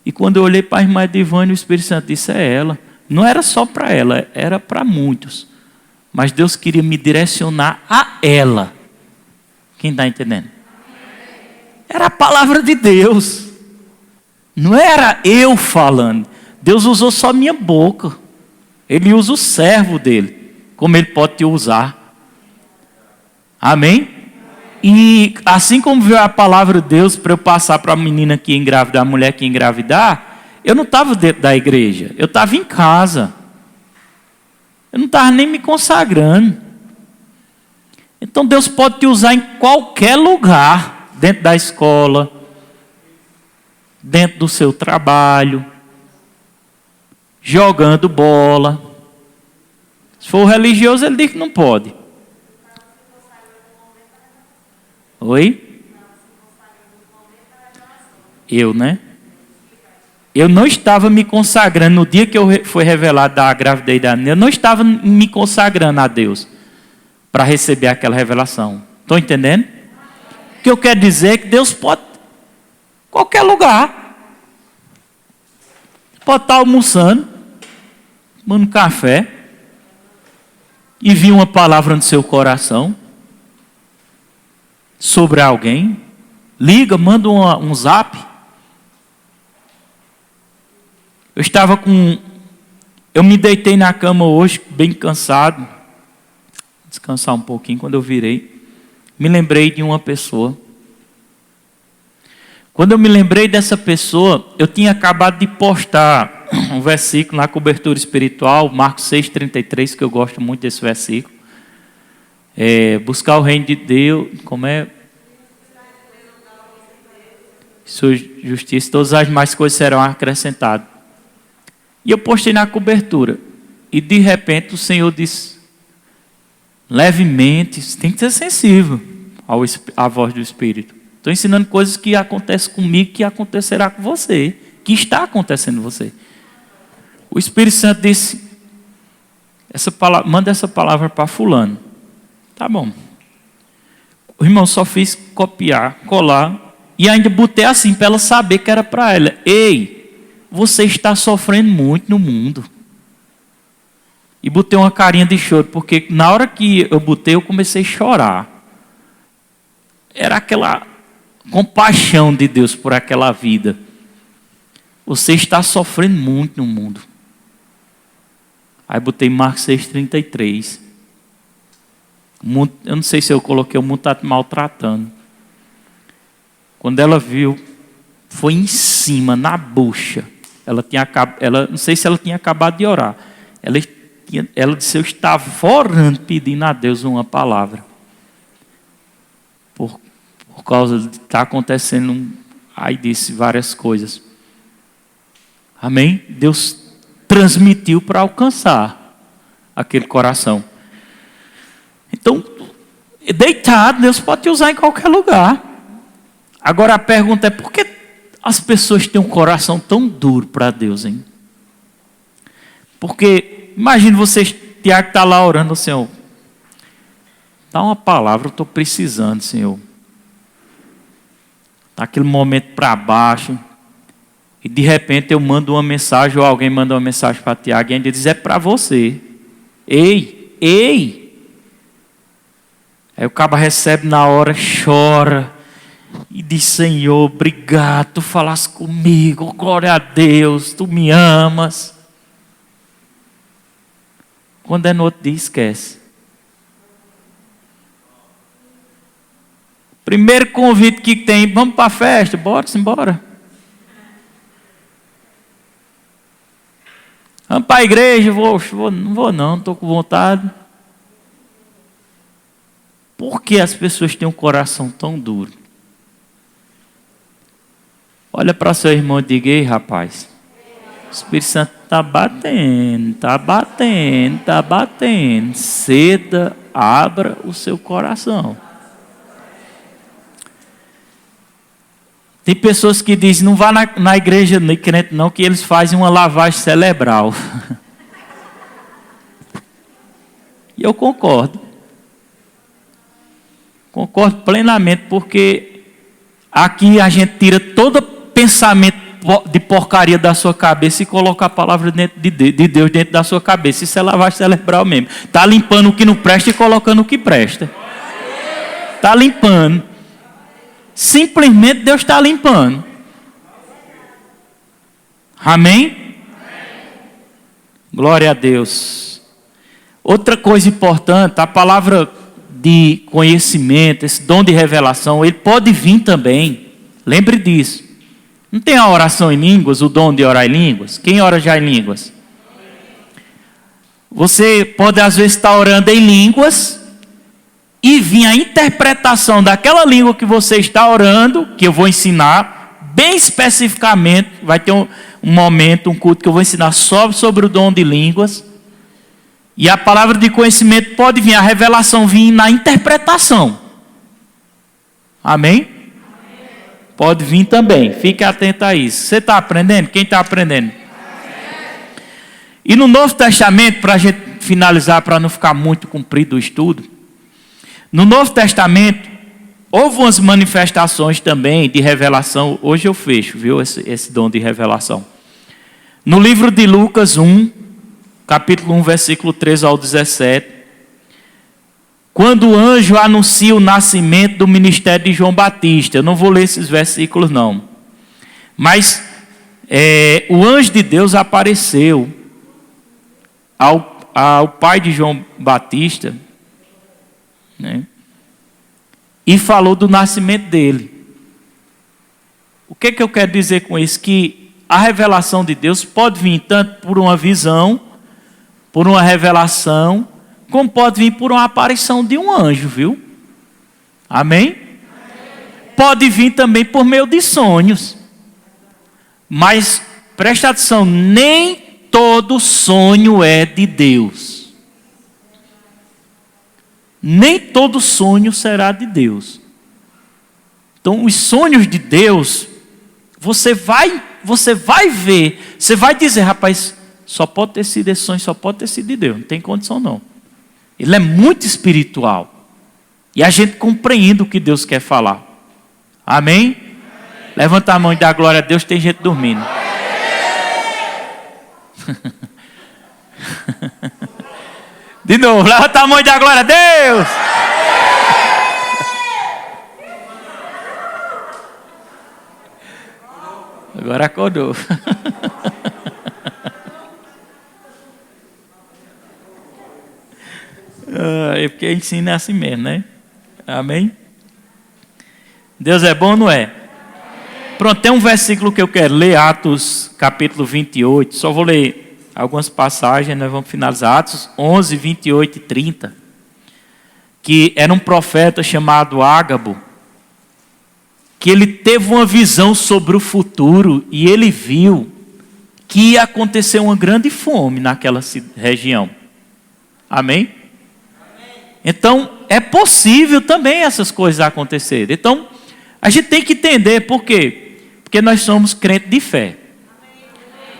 E quando eu olhei para a irmã Edivânia, o Espírito Santo disse: é ela. Não era só para ela, era para muitos. Mas Deus queria me direcionar a ela. Quem está entendendo? Era a palavra de Deus. Não era eu falando. Deus usou só minha boca. Ele usa o servo dele, como Ele pode te usar. Amém? E assim como veio a palavra de Deus para eu passar para a menina que engravidar, a mulher que engravidar, eu não estava dentro da igreja, eu estava em casa. Eu não estava nem me consagrando. Então Deus pode te usar em qualquer lugar, dentro da escola, dentro do seu trabalho, jogando bola. Se for religioso, ele diz que não pode. Oi? Eu não estava me consagrando, no dia que foi revelado da gravidez da menina, eu não estava me consagrando a Deus para receber aquela revelação. Estão entendendo? O que eu quero dizer é que Deus pode, qualquer lugar. Pode estar almoçando, tomando café, e vir uma palavra no seu coração sobre alguém. Liga, manda um zap. Eu me deitei na cama hoje, bem cansado. Descansar um pouquinho. Quando eu virei, me lembrei de uma pessoa. Quando eu me lembrei dessa pessoa, eu tinha acabado de postar um versículo na cobertura espiritual, Marcos 6,33, que eu gosto muito desse versículo. Buscar o reino de Deus, como é? Sua justiça, todas as demais coisas serão acrescentadas. E eu postei na cobertura. E de repente o Senhor disse, levemente, você tem que ser sensível à voz do Espírito. Estou ensinando coisas que acontecem comigo, que acontecerá com você, que está acontecendo com você. O Espírito Santo disse, manda essa palavra para fulano. Tá bom. O irmão só fiz copiar, colar, e ainda botei assim, para ela saber que era para ela. Ei, você está sofrendo muito no mundo. E botei uma carinha de choro, porque na hora que eu botei, eu comecei a chorar. Era aquela compaixão de Deus por aquela vida. Você está sofrendo muito no mundo. Aí botei Marcos 6,33. Eu não sei se eu coloquei, o mundo está te maltratando. Quando ela viu, foi em cima, na bucha. Ela não sei se ela tinha acabado de orar. Ela disse, eu estava orando, pedindo a Deus uma palavra. Por causa de estar acontecendo, aí disse várias coisas. Amém? Deus transmitiu para alcançar aquele coração. Então, deitado, Deus pode te usar em qualquer lugar. Agora a pergunta é, por que as pessoas têm um coração tão duro para Deus, hein? Porque, imagine vocês, Tiago está lá orando, Senhor, dá uma palavra, eu estou precisando, Senhor. Naquele momento para baixo, e de repente eu mando uma mensagem, ou alguém manda uma mensagem para Tiago, e ainda diz, é para você. Ei! Aí o cabo recebe na hora, chora, e diz, Senhor, obrigado, tu falaste comigo, glória a Deus, tu me amas. Quando é no outro dia, esquece. Primeiro convite que tem, vamos para a festa, bora, simbora. Vamos para a igreja, não vou não estou com vontade. Por que as pessoas têm um coração tão duro? Olha para seu irmão e diga, ei rapaz, o Espírito Santo está batendo. Ceda, abra o seu coração. Tem pessoas que dizem, não vá na igreja nem crente não, que eles fazem uma lavagem cerebral. E eu concordo. Concordo plenamente, porque aqui a gente tira todo pensamento de porcaria da sua cabeça e coloca a palavra de Deus dentro da sua cabeça. Isso é lavagem cerebral mesmo. Está limpando o que não presta e colocando o que presta. Está limpando. Simplesmente Deus está limpando. Amém? Glória a Deus. Outra coisa importante, a palavra de conhecimento, esse dom de revelação, ele pode vir também. Lembre disso. Não tem a oração em línguas, o dom de orar em línguas? Quem ora já em línguas? Você pode às vezes estar orando em línguas e vir a interpretação daquela língua que você está orando, que eu vou ensinar bem especificamente. Vai ter um momento, um culto que eu vou ensinar só sobre o dom de línguas. E a palavra de conhecimento pode vir, a revelação vir na interpretação. Amém? Pode vir também, fique atento a isso. Você está aprendendo? Quem está aprendendo? E no Novo Testamento, para a gente finalizar, para não ficar muito comprido o estudo, no Novo Testamento, houve umas manifestações também de revelação. Hoje eu fecho, viu, esse dom de revelação. No livro de Lucas 1, capítulo 1, versículo 13 ao 17, quando o anjo anuncia o nascimento do ministério de João Batista. Eu não vou ler esses versículos não. Mas o anjo de Deus apareceu ao pai de João Batista, né, e falou do nascimento dele. O que eu quero dizer com isso? Que a revelação de Deus pode vir tanto por uma visão, por uma revelação, como pode vir por uma aparição de um anjo, viu? Amém? Pode vir também por meio de sonhos. Mas, preste atenção, nem todo sonho é de Deus. Nem todo sonho será de Deus. Então, os sonhos de Deus, você vai ver, você vai dizer, rapaz, só pode ter sido esse sonho, só pode ter sido de Deus, não tem condição não. Ele é muito espiritual. E a gente compreende o que Deus quer falar. Amém? Levanta a mão e dá glória a Deus, tem gente dormindo. De novo, levanta a mão e dá glória a Deus. Agora acordou. É porque ensina assim mesmo, né? Amém? Deus é bom, não é? Pronto, tem um versículo que eu quero ler, Atos capítulo 28. Só vou ler algumas passagens, nós vamos finalizar. Atos 11, 28 e 30. Que era um profeta chamado Ágabo, que ele teve uma visão sobre o futuro e ele viu que ia acontecer uma grande fome naquela região. Amém? Então, é possível também essas coisas acontecerem. Então, a gente tem que entender por quê? Porque nós somos crentes de fé.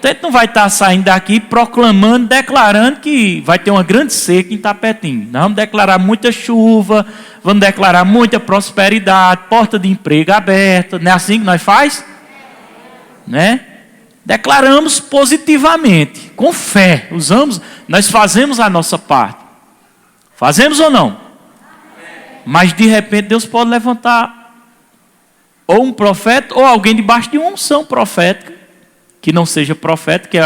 Então, a gente não vai estar saindo daqui proclamando, declarando que vai ter uma grande seca em Tapetim. Nós vamos declarar muita chuva, vamos declarar muita prosperidade, porta de emprego aberta. Não é assim que nós faz? Né? Declaramos positivamente, com fé. Nós fazemos a nossa parte. Fazemos ou não? Mas de repente Deus pode levantar ou um profeta ou alguém debaixo de uma unção profética, que não seja profeta, que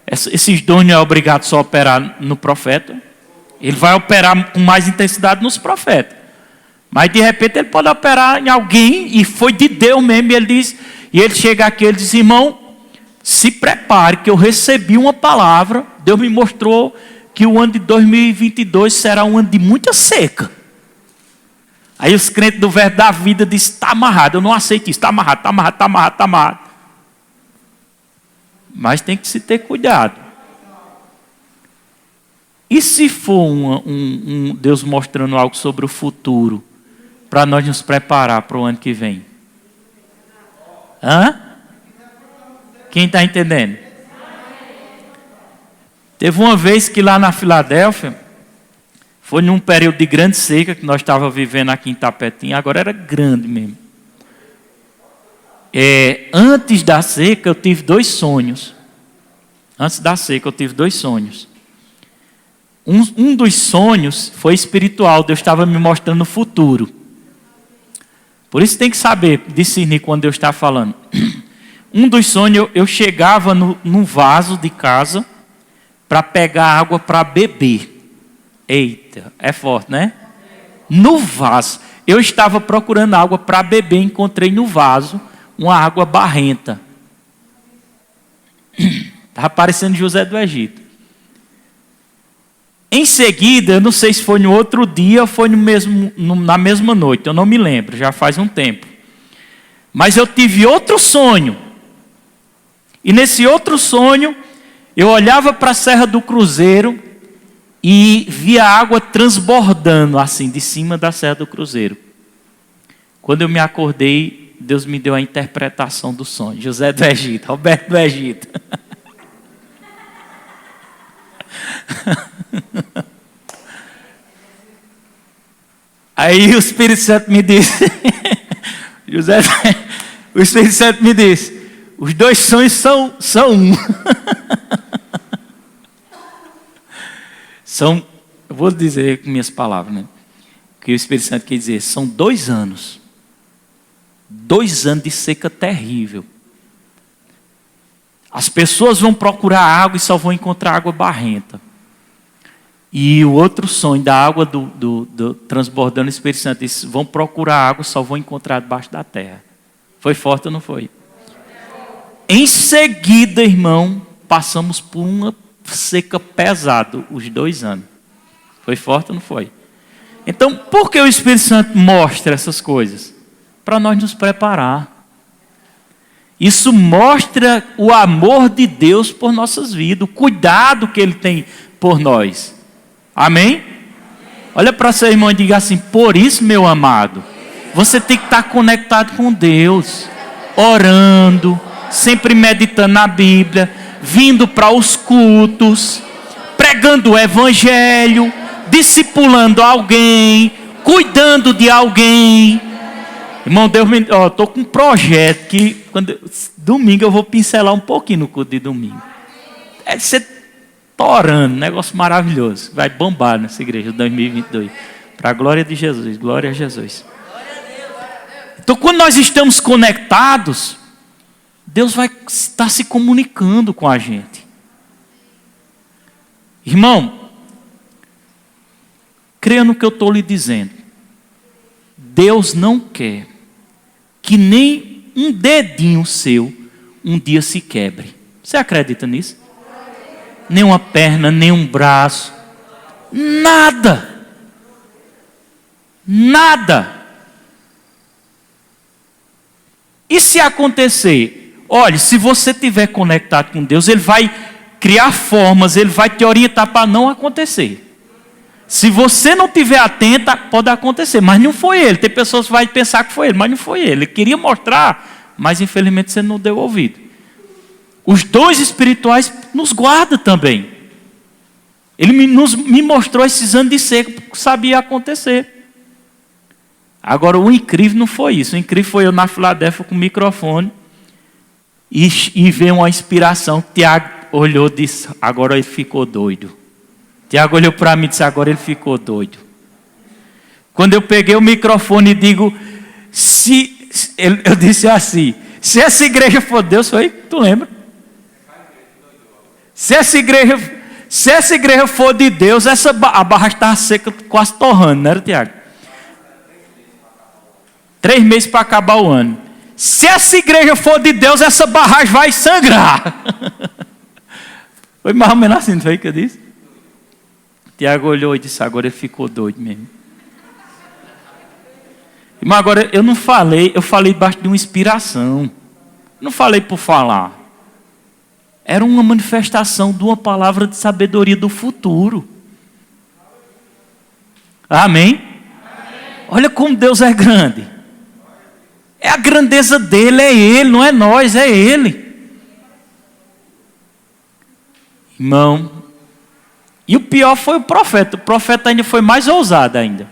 esses dons não é obrigado só a operar no profeta. Ele vai operar com mais intensidade nos profetas. Mas de repente ele pode operar em alguém, e foi de Deus mesmo, e ele chega aqui, ele diz, irmão, se prepare que eu recebi uma palavra, Deus me mostrou que o ano de 2022 será um ano de muita seca. Aí os crentes do verbo da vida dizem, está amarrado, eu não aceito isso, está amarrado, está amarrado, está amarrado, está amarrado. Mas tem que se ter cuidado. E se for Deus mostrando algo sobre o futuro, para nós nos preparar para o ano que vem? Hã? Quem está entendendo? Teve uma vez que lá na Filadélfia, foi num período de grande seca que nós estávamos vivendo aqui em Tapetim, agora era grande mesmo. Antes da seca eu tive 2 sonhos. Antes da seca eu tive 2 sonhos. Um dos sonhos foi espiritual, Deus estava me mostrando o futuro. Por isso tem que saber discernir quando Deus está falando. Um dos sonhos, eu chegava no vaso de casa para pegar água para beber. Eita, é forte, né? No vaso. Eu estava procurando água para beber, encontrei no vaso uma água barrenta. Estava parecendo José do Egito. Em seguida, eu não sei se foi no outro dia ou foi na mesma noite, eu não me lembro, já faz um tempo. Mas eu tive outro sonho. E nesse outro sonho, eu olhava para a Serra do Cruzeiro e via a água transbordando assim, de cima da Serra do Cruzeiro. Quando eu me acordei, Deus me deu a interpretação do sonho. José do Egito, Roberto do Egito. Aí o Espírito Santo me disse, o Espírito Santo me disse, os dois sonhos são um. Eu vou dizer com minhas palavras, né? Que o Espírito Santo quer dizer, são 2 anos. 2 anos de seca terrível. As pessoas vão procurar água e só vão encontrar água barrenta. E o outro sonho da água do transbordando o Espírito Santo disse, vão procurar água e só vão encontrar debaixo da terra. Foi forte ou não foi? Em seguida, irmão, passamos por uma seca pesada, os 2 anos. Foi forte ou não foi? Então, por que o Espírito Santo mostra essas coisas? Para nós nos preparar. Isso mostra o amor de Deus por nossas vidas, o cuidado que Ele tem por nós. Amém? Olha para seu irmão e diga assim, por isso, meu amado, você tem que estar conectado com Deus, orando, sempre meditando na Bíblia, vindo para os cultos, pregando o Evangelho, discipulando alguém, cuidando de alguém. Irmão, Deus me... estou com um projeto que domingo eu vou pincelar um pouquinho no culto de domingo. Você está orando, negócio maravilhoso. Vai bombar nessa igreja de 2022. Para a glória de Jesus, glória a Jesus. Então, quando nós estamos conectados, Deus vai estar se comunicando com a gente. Irmão, creia no que eu estou lhe dizendo. Deus não quer que nem um dedinho seu um dia se quebre. Você acredita nisso? Nem uma perna, nem um braço. Nada. Nada. E se acontecer? Olha, se você estiver conectado com Deus, Ele vai criar formas, Ele vai te orientar para não acontecer. Se você não estiver atenta, pode acontecer, mas não foi Ele. Tem pessoas que vão pensar que foi Ele, mas não foi Ele. Ele queria mostrar, mas infelizmente você não deu ouvido. Os dons espirituais nos guardam também. Ele me mostrou esses anos de seca, porque sabia acontecer. Agora o incrível não foi isso. O incrível foi eu na Filadélfia com o microfone e veio uma inspiração. Tiago olhou e disse, agora ele ficou doido. Tiago olhou para mim e disse, agora ele ficou doido. Quando eu peguei o microfone e digo, eu disse assim, se essa igreja for Deus, foi? Tu lembra? Se essa igreja for de Deus, a barragem estava seca, quase torrando, não era, Tiago? 3 meses para acabar o ano. Se essa igreja for de Deus, essa barragem vai sangrar. Foi mais ou menos assim, não foi o que eu disse? Tiago olhou e disse, agora ele ficou doido mesmo. Mas agora eu não falei, eu falei debaixo de uma inspiração. Não falei por falar. Era uma manifestação de uma palavra de sabedoria do futuro. Amém? Olha como Deus é grande. É a grandeza dele, é Ele, não é nós, é Ele. Irmão, e o pior foi o profeta ainda foi mais ousado ainda.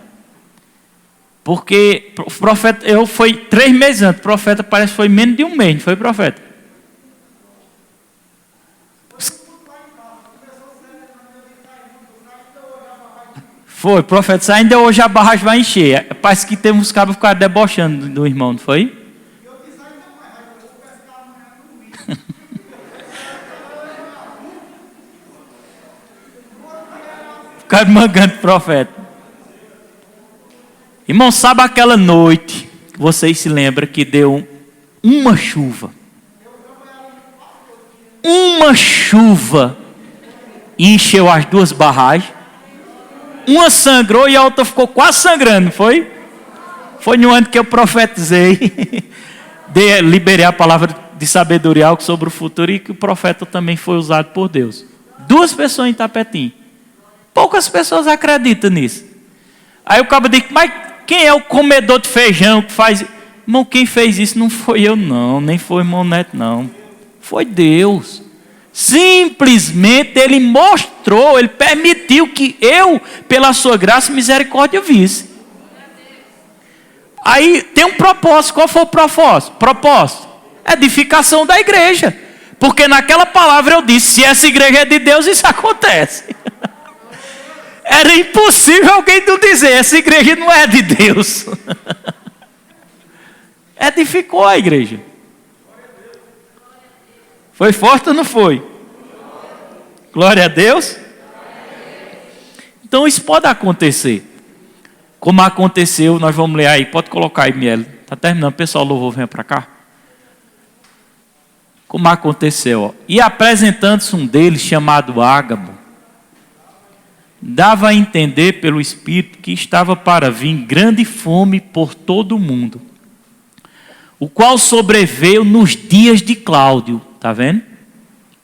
Porque o profeta, eu fui 3 meses antes, o profeta parece que foi menos de 1 mês, não foi, profeta? Foi, profeta, ainda hoje a barragem vai encher. Parece que tem uns cabos ficaram debochando do irmão, não foi? Ficaram mangando o profeta. Irmão, sabe aquela noite que vocês se lembram que deu Uma chuva. Uma chuva encheu as duas barragens. Uma sangrou e a outra ficou quase sangrando, foi? Foi no ano que eu profetizei. Liberei a palavra de sabedoria sobre o futuro e que o profeta também foi usado por Deus. 2 pessoas em Tapetim. Poucas pessoas acreditam nisso. Aí o cabo diz, mas quem é o comedor de feijão que faz... Irmão, quem fez isso não foi eu não, nem foi o irmão Neto não. Foi Deus. Simplesmente Ele mostrou, Ele permitiu que eu, pela sua graça e misericórdia, visse. Aí tem um propósito. Qual foi o propósito? Propósito. Edificação da igreja. Porque naquela palavra eu disse, se essa igreja é de Deus, isso acontece. Era impossível alguém não dizer, essa igreja não é de Deus. Edificou a igreja. Foi forte ou não foi? Glória a Deus. Então isso pode acontecer. Como aconteceu, nós vamos ler aí. Pode colocar aí, Miele. Está terminando. Pessoal, louvor, venha para cá. Como aconteceu. Ó. E apresentando-se um deles, chamado Ágabo, dava a entender pelo Espírito que estava para vir grande fome por todo o mundo, o qual sobreveio nos dias de Cláudio. Está vendo?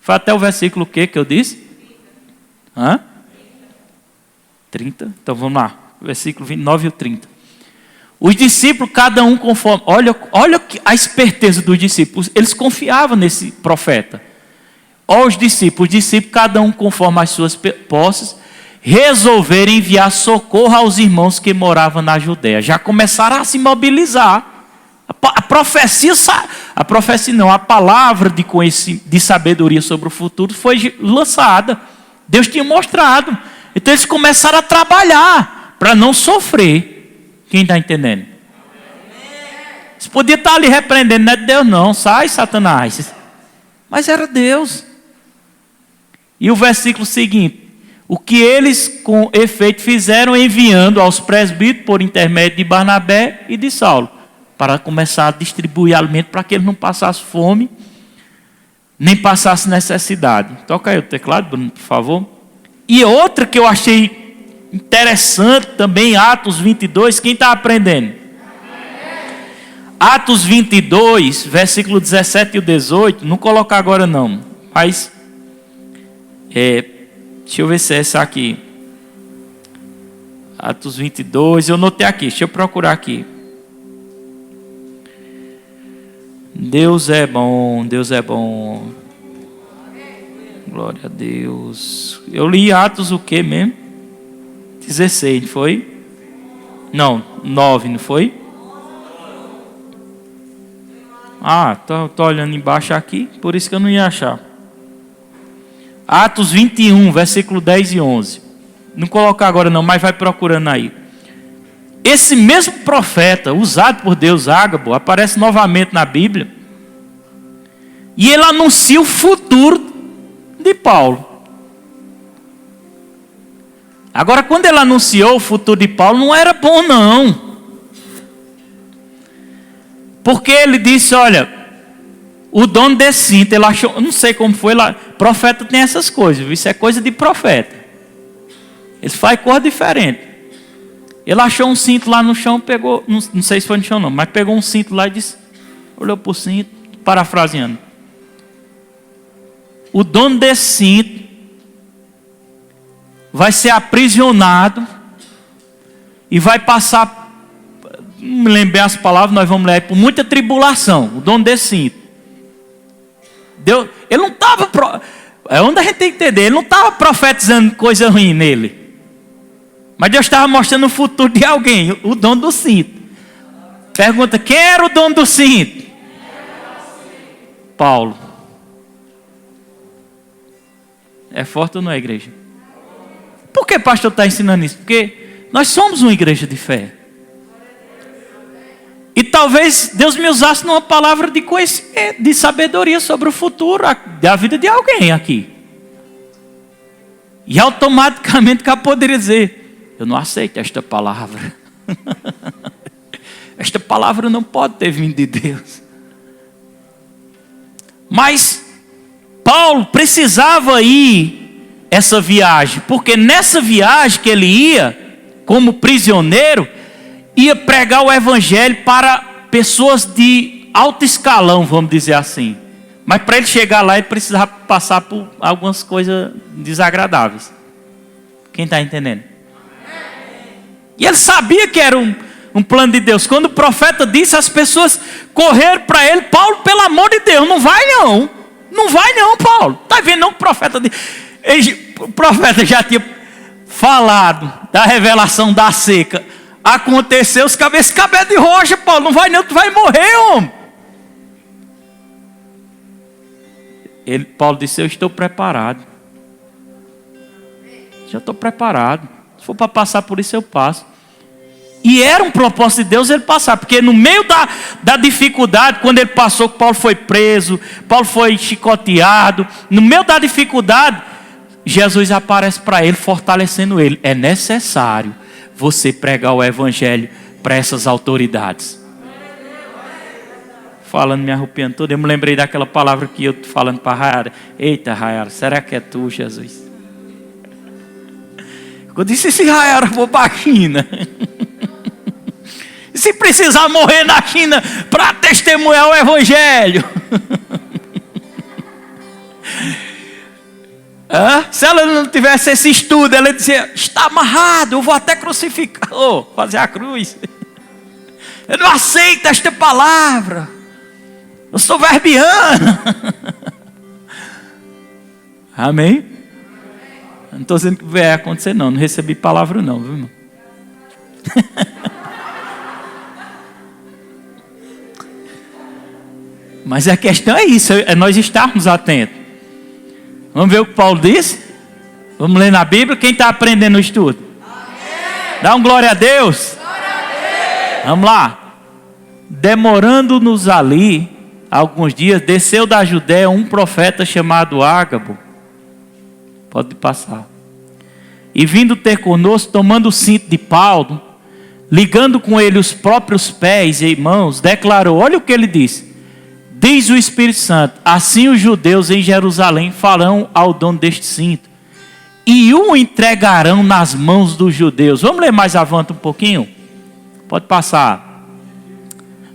Foi até o versículo que eu disse? 30? Então vamos lá. Versículo 29 e o 30. Os discípulos, cada um conforme... Olha a esperteza dos discípulos. Eles confiavam nesse profeta. Os discípulos, cada um conforme as suas posses, resolveram enviar socorro aos irmãos que moravam na Judéia. Já começaram a se mobilizar. A palavra de sabedoria sobre o futuro foi lançada. Deus tinha mostrado. Então eles começaram a trabalhar para não sofrer. Quem está entendendo? Você podia estar ali repreendendo, não é Deus não, sai Satanás. Mas era Deus. E o versículo seguinte: o que eles com efeito fizeram, enviando aos presbíteros por intermédio de Barnabé e de Saulo, para começar a distribuir alimento para que eles não passassem fome, nem passassem necessidade. Toca aí o teclado, Bruno, por favor. E outra que eu achei interessante também, Atos 22, quem está aprendendo? Atos 22, versículo 17 e 18, não colocar agora não, mas, deixa eu ver se é essa aqui. Atos 22, eu notei aqui, deixa eu procurar aqui. Deus é bom, Deus é bom. Glória a Deus. Eu li Atos o que mesmo? 16, não foi? Não, 9, não foi? Tô olhando embaixo aqui, por isso que eu não ia achar. Atos 21, versículo 10 e 11. Não colocar agora não, mas vai procurando aí. Esse mesmo profeta, usado por Deus, Ágabo, aparece novamente na Bíblia. E ele anuncia o futuro de Paulo. Agora, quando ele anunciou o futuro de Paulo, não era bom não. Porque ele disse, olha, o dono desse cinto, ele achou, não sei como foi lá, profeta tem essas coisas, isso é coisa de profeta. Eles fazem coisa diferente. Ele achou um cinto lá no chão, pegou, não sei se foi no chão não, mas pegou um cinto lá e disse, olhou para o cinto, parafraseando. O dono desse cinto vai ser aprisionado e vai passar, não me lembro as palavras, nós vamos ler, por muita tribulação, o dono desse cinto. Deus, ele não estava, é onde a gente tem que entender, ele não estava profetizando coisa ruim nele. Mas Deus estava mostrando o futuro de alguém, o dono do cinto. Pergunta, quem era o dono do cinto? Paulo. É forte ou não é, igreja? Por que o pastor está ensinando isso? Porque nós somos uma igreja de fé. E talvez Deus me usasse numa palavra de conhecimento, de sabedoria sobre o futuro da vida de alguém aqui. E automaticamente que eu poderia dizer, eu não aceito esta palavra. Esta palavra não pode ter vindo de Deus. Mas Paulo precisava ir essa viagem, porque nessa viagem que ele ia, como prisioneiro, ia pregar o evangelho para pessoas de alto escalão, vamos dizer assim. Mas para ele chegar lá, ele precisava passar por algumas coisas desagradáveis. Quem está entendendo? E ele sabia que era um plano de Deus. Quando o profeta disse, as pessoas correram para ele: Paulo, pelo amor de Deus, não vai não. Não vai não, Paulo. Está vendo não que o profeta disse? O profeta já tinha falado da revelação da seca. Aconteceu, esse cabelo de rocha, Paulo, não vai não, tu vai morrer, homem. Paulo disse: eu estou preparado. Já estou preparado. Se for para passar por isso, eu passo. E era um propósito de Deus ele passar, porque no meio da dificuldade, quando ele passou, Paulo foi preso, Paulo foi chicoteado, no meio da dificuldade, Jesus aparece para ele, fortalecendo ele. É necessário você pregar o evangelho para essas autoridades. Falando, me arrupiando todo, eu me lembrei daquela palavra que eu estou falando para a Rayara. Eita, Rayara, será que é tu, Jesus? Eu disse: se Rayara for para a China, se precisar morrer na China para testemunhar o evangelho, se ela não tivesse esse estudo, ela dizia: está amarrado, eu vou até crucificar, fazer a cruz. Eu não aceito esta palavra, eu sou verbiano. Amém? Não estou dizendo que vai acontecer não recebi palavra não, viu, irmão? Mas a questão é isso, é nós estarmos atentos. Vamos ver o que Paulo disse? Vamos ler na Bíblia? Quem está aprendendo o estudo? Amém. Dá um glória a Deus. Glória a Deus. Vamos lá. Demorando-nos ali alguns dias, desceu da Judéia um profeta chamado Ágabo. Pode passar. E vindo ter conosco, tomando o cinto de Paulo, ligando com ele os próprios pés e mãos, declarou: olha o que ele disse. Diz o Espírito Santo: assim os judeus em Jerusalém farão ao dono deste cinto, e o entregarão nas mãos dos judeus. Vamos ler mais avante um pouquinho? Pode passar.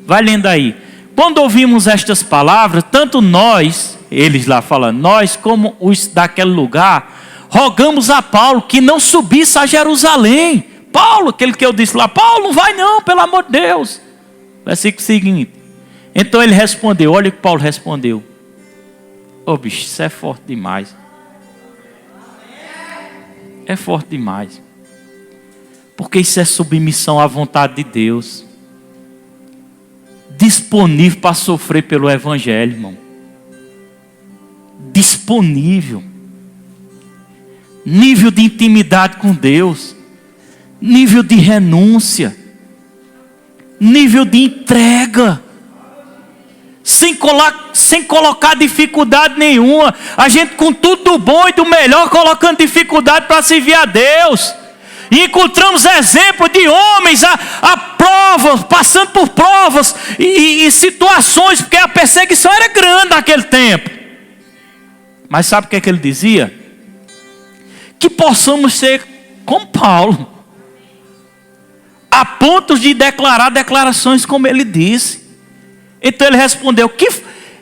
Vai lendo aí. Quando ouvimos estas palavras, tanto nós, eles lá falando, nós como os daquele lugar, rogamos a Paulo que não subisse a Jerusalém. Paulo, aquele que eu disse lá: Paulo, não vai não, pelo amor de Deus. Versículo seguinte. Então ele respondeu, olha o que Paulo respondeu. Bicho, isso é forte demais. É forte demais. Porque isso é submissão à vontade de Deus. Disponível para sofrer pelo evangelho, irmão. Disponível. Nível de intimidade com Deus. Nível de renúncia. Nível de entrega. Sem colocar dificuldade nenhuma. A gente com tudo do bom e do melhor, colocando dificuldade para servir a Deus. E encontramos exemplos de homens a provas, passando por provas e situações, porque a perseguição era grande naquele tempo. Mas sabe o que é que ele dizia? Que possamos ser como Paulo, a ponto de declarar declarações como ele disse. Então ele respondeu que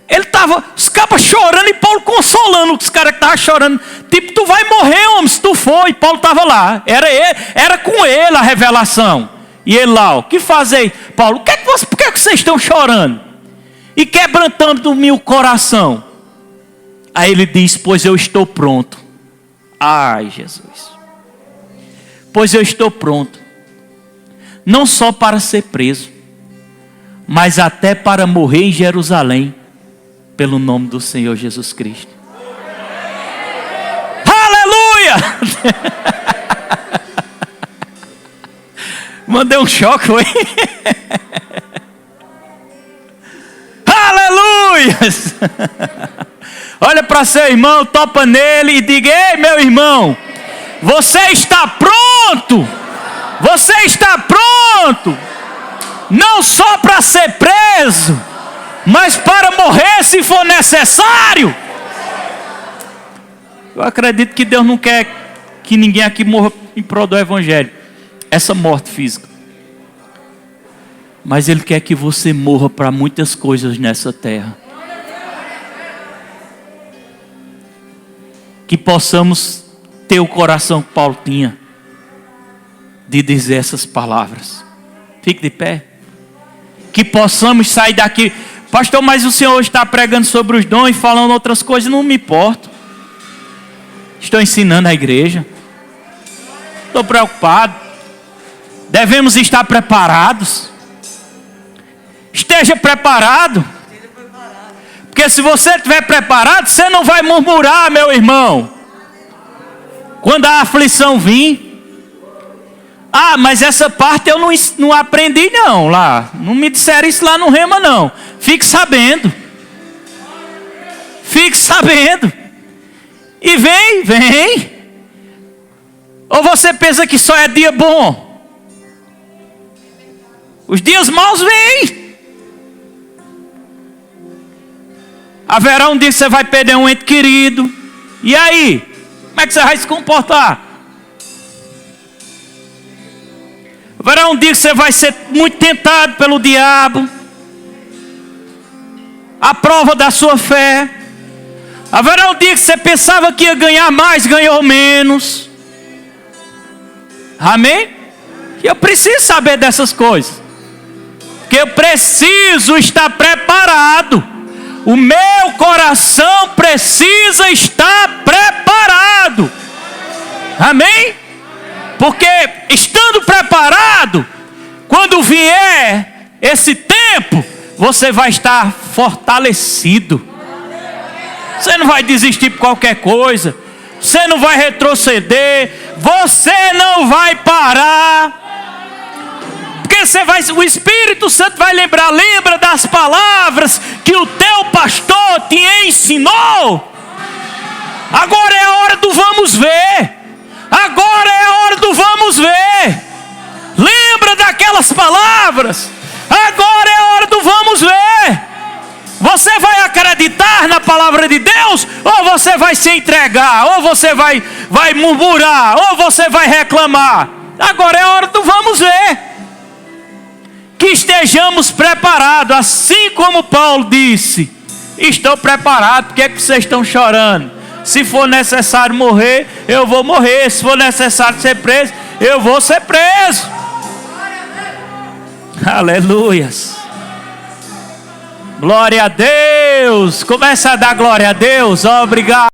ele estava, os caras chorando e Paulo consolando os caras que estavam chorando. Tipo, tu vai morrer, homem, se tu for. E Paulo estava lá. Era com ele a revelação. E ele lá, o que fazer? Paulo, por que vocês estão chorando? E quebrantando-me o coração. Aí ele diz: pois eu estou pronto. Ai, Jesus. Pois eu estou pronto. Não só para ser preso, mas até para morrer em Jerusalém, pelo nome do Senhor Jesus Cristo. Aleluia! Mandei um choque, foi? Aleluia! Olha para seu irmão, topa nele e diga: ei, meu irmão, você está pronto? Você está pronto? Não só para ser preso, mas para morrer se for necessário. Eu acredito que Deus não quer que ninguém aqui morra em prol do Evangelho, essa morte física. Mas Ele quer que você morra para muitas coisas nessa terra. Que possamos ter o coração que Paulo tinha, de dizer essas palavras. Fique de pé. Que possamos sair daqui. Pastor, mas o senhor está pregando sobre os dons e falando outras coisas. Não me importo. Estou ensinando a igreja. Estou preocupado. Devemos estar preparados. Esteja preparado. Porque se você estiver preparado, você não vai murmurar, meu irmão. Quando a aflição vir. Ah, mas essa parte eu não aprendi não lá. Não me disseram isso lá no Rema não. Fique sabendo. Fique sabendo. E vem. Ou você pensa que só é dia bom? Os dias maus vêm. Haverá um dia que você vai perder um ente querido. E aí? Como é que você vai se comportar? Haverá um dia que você vai ser muito tentado pelo diabo. A prova da sua fé. Haverá um dia que você pensava que ia ganhar mais, ganhou menos. Amém? E eu preciso saber dessas coisas. Porque eu preciso estar preparado. O meu coração precisa estar preparado. Amém? Porque estando preparado, quando vier esse tempo, você vai estar fortalecido. Você não vai desistir por qualquer coisa. Você não vai retroceder. Você não vai parar. Porque o Espírito Santo vai lembra das palavras que o teu pastor te ensinou. Agora é a hora do vamos ver. Agora é a hora do vamos ver. Lembra daquelas palavras. Agora é a hora do vamos ver. Você vai acreditar na palavra de Deus? Ou você vai se entregar? Ou você vai murmurar? Ou você vai reclamar? Agora é a hora do vamos ver. Que estejamos preparados, assim como Paulo disse. Estou preparado. Por que vocês estão chorando? Se for necessário morrer, eu vou morrer. Se for necessário ser preso, eu vou ser preso. Aleluias. Glória a Deus. Começa a dar glória a Deus. Obrigado.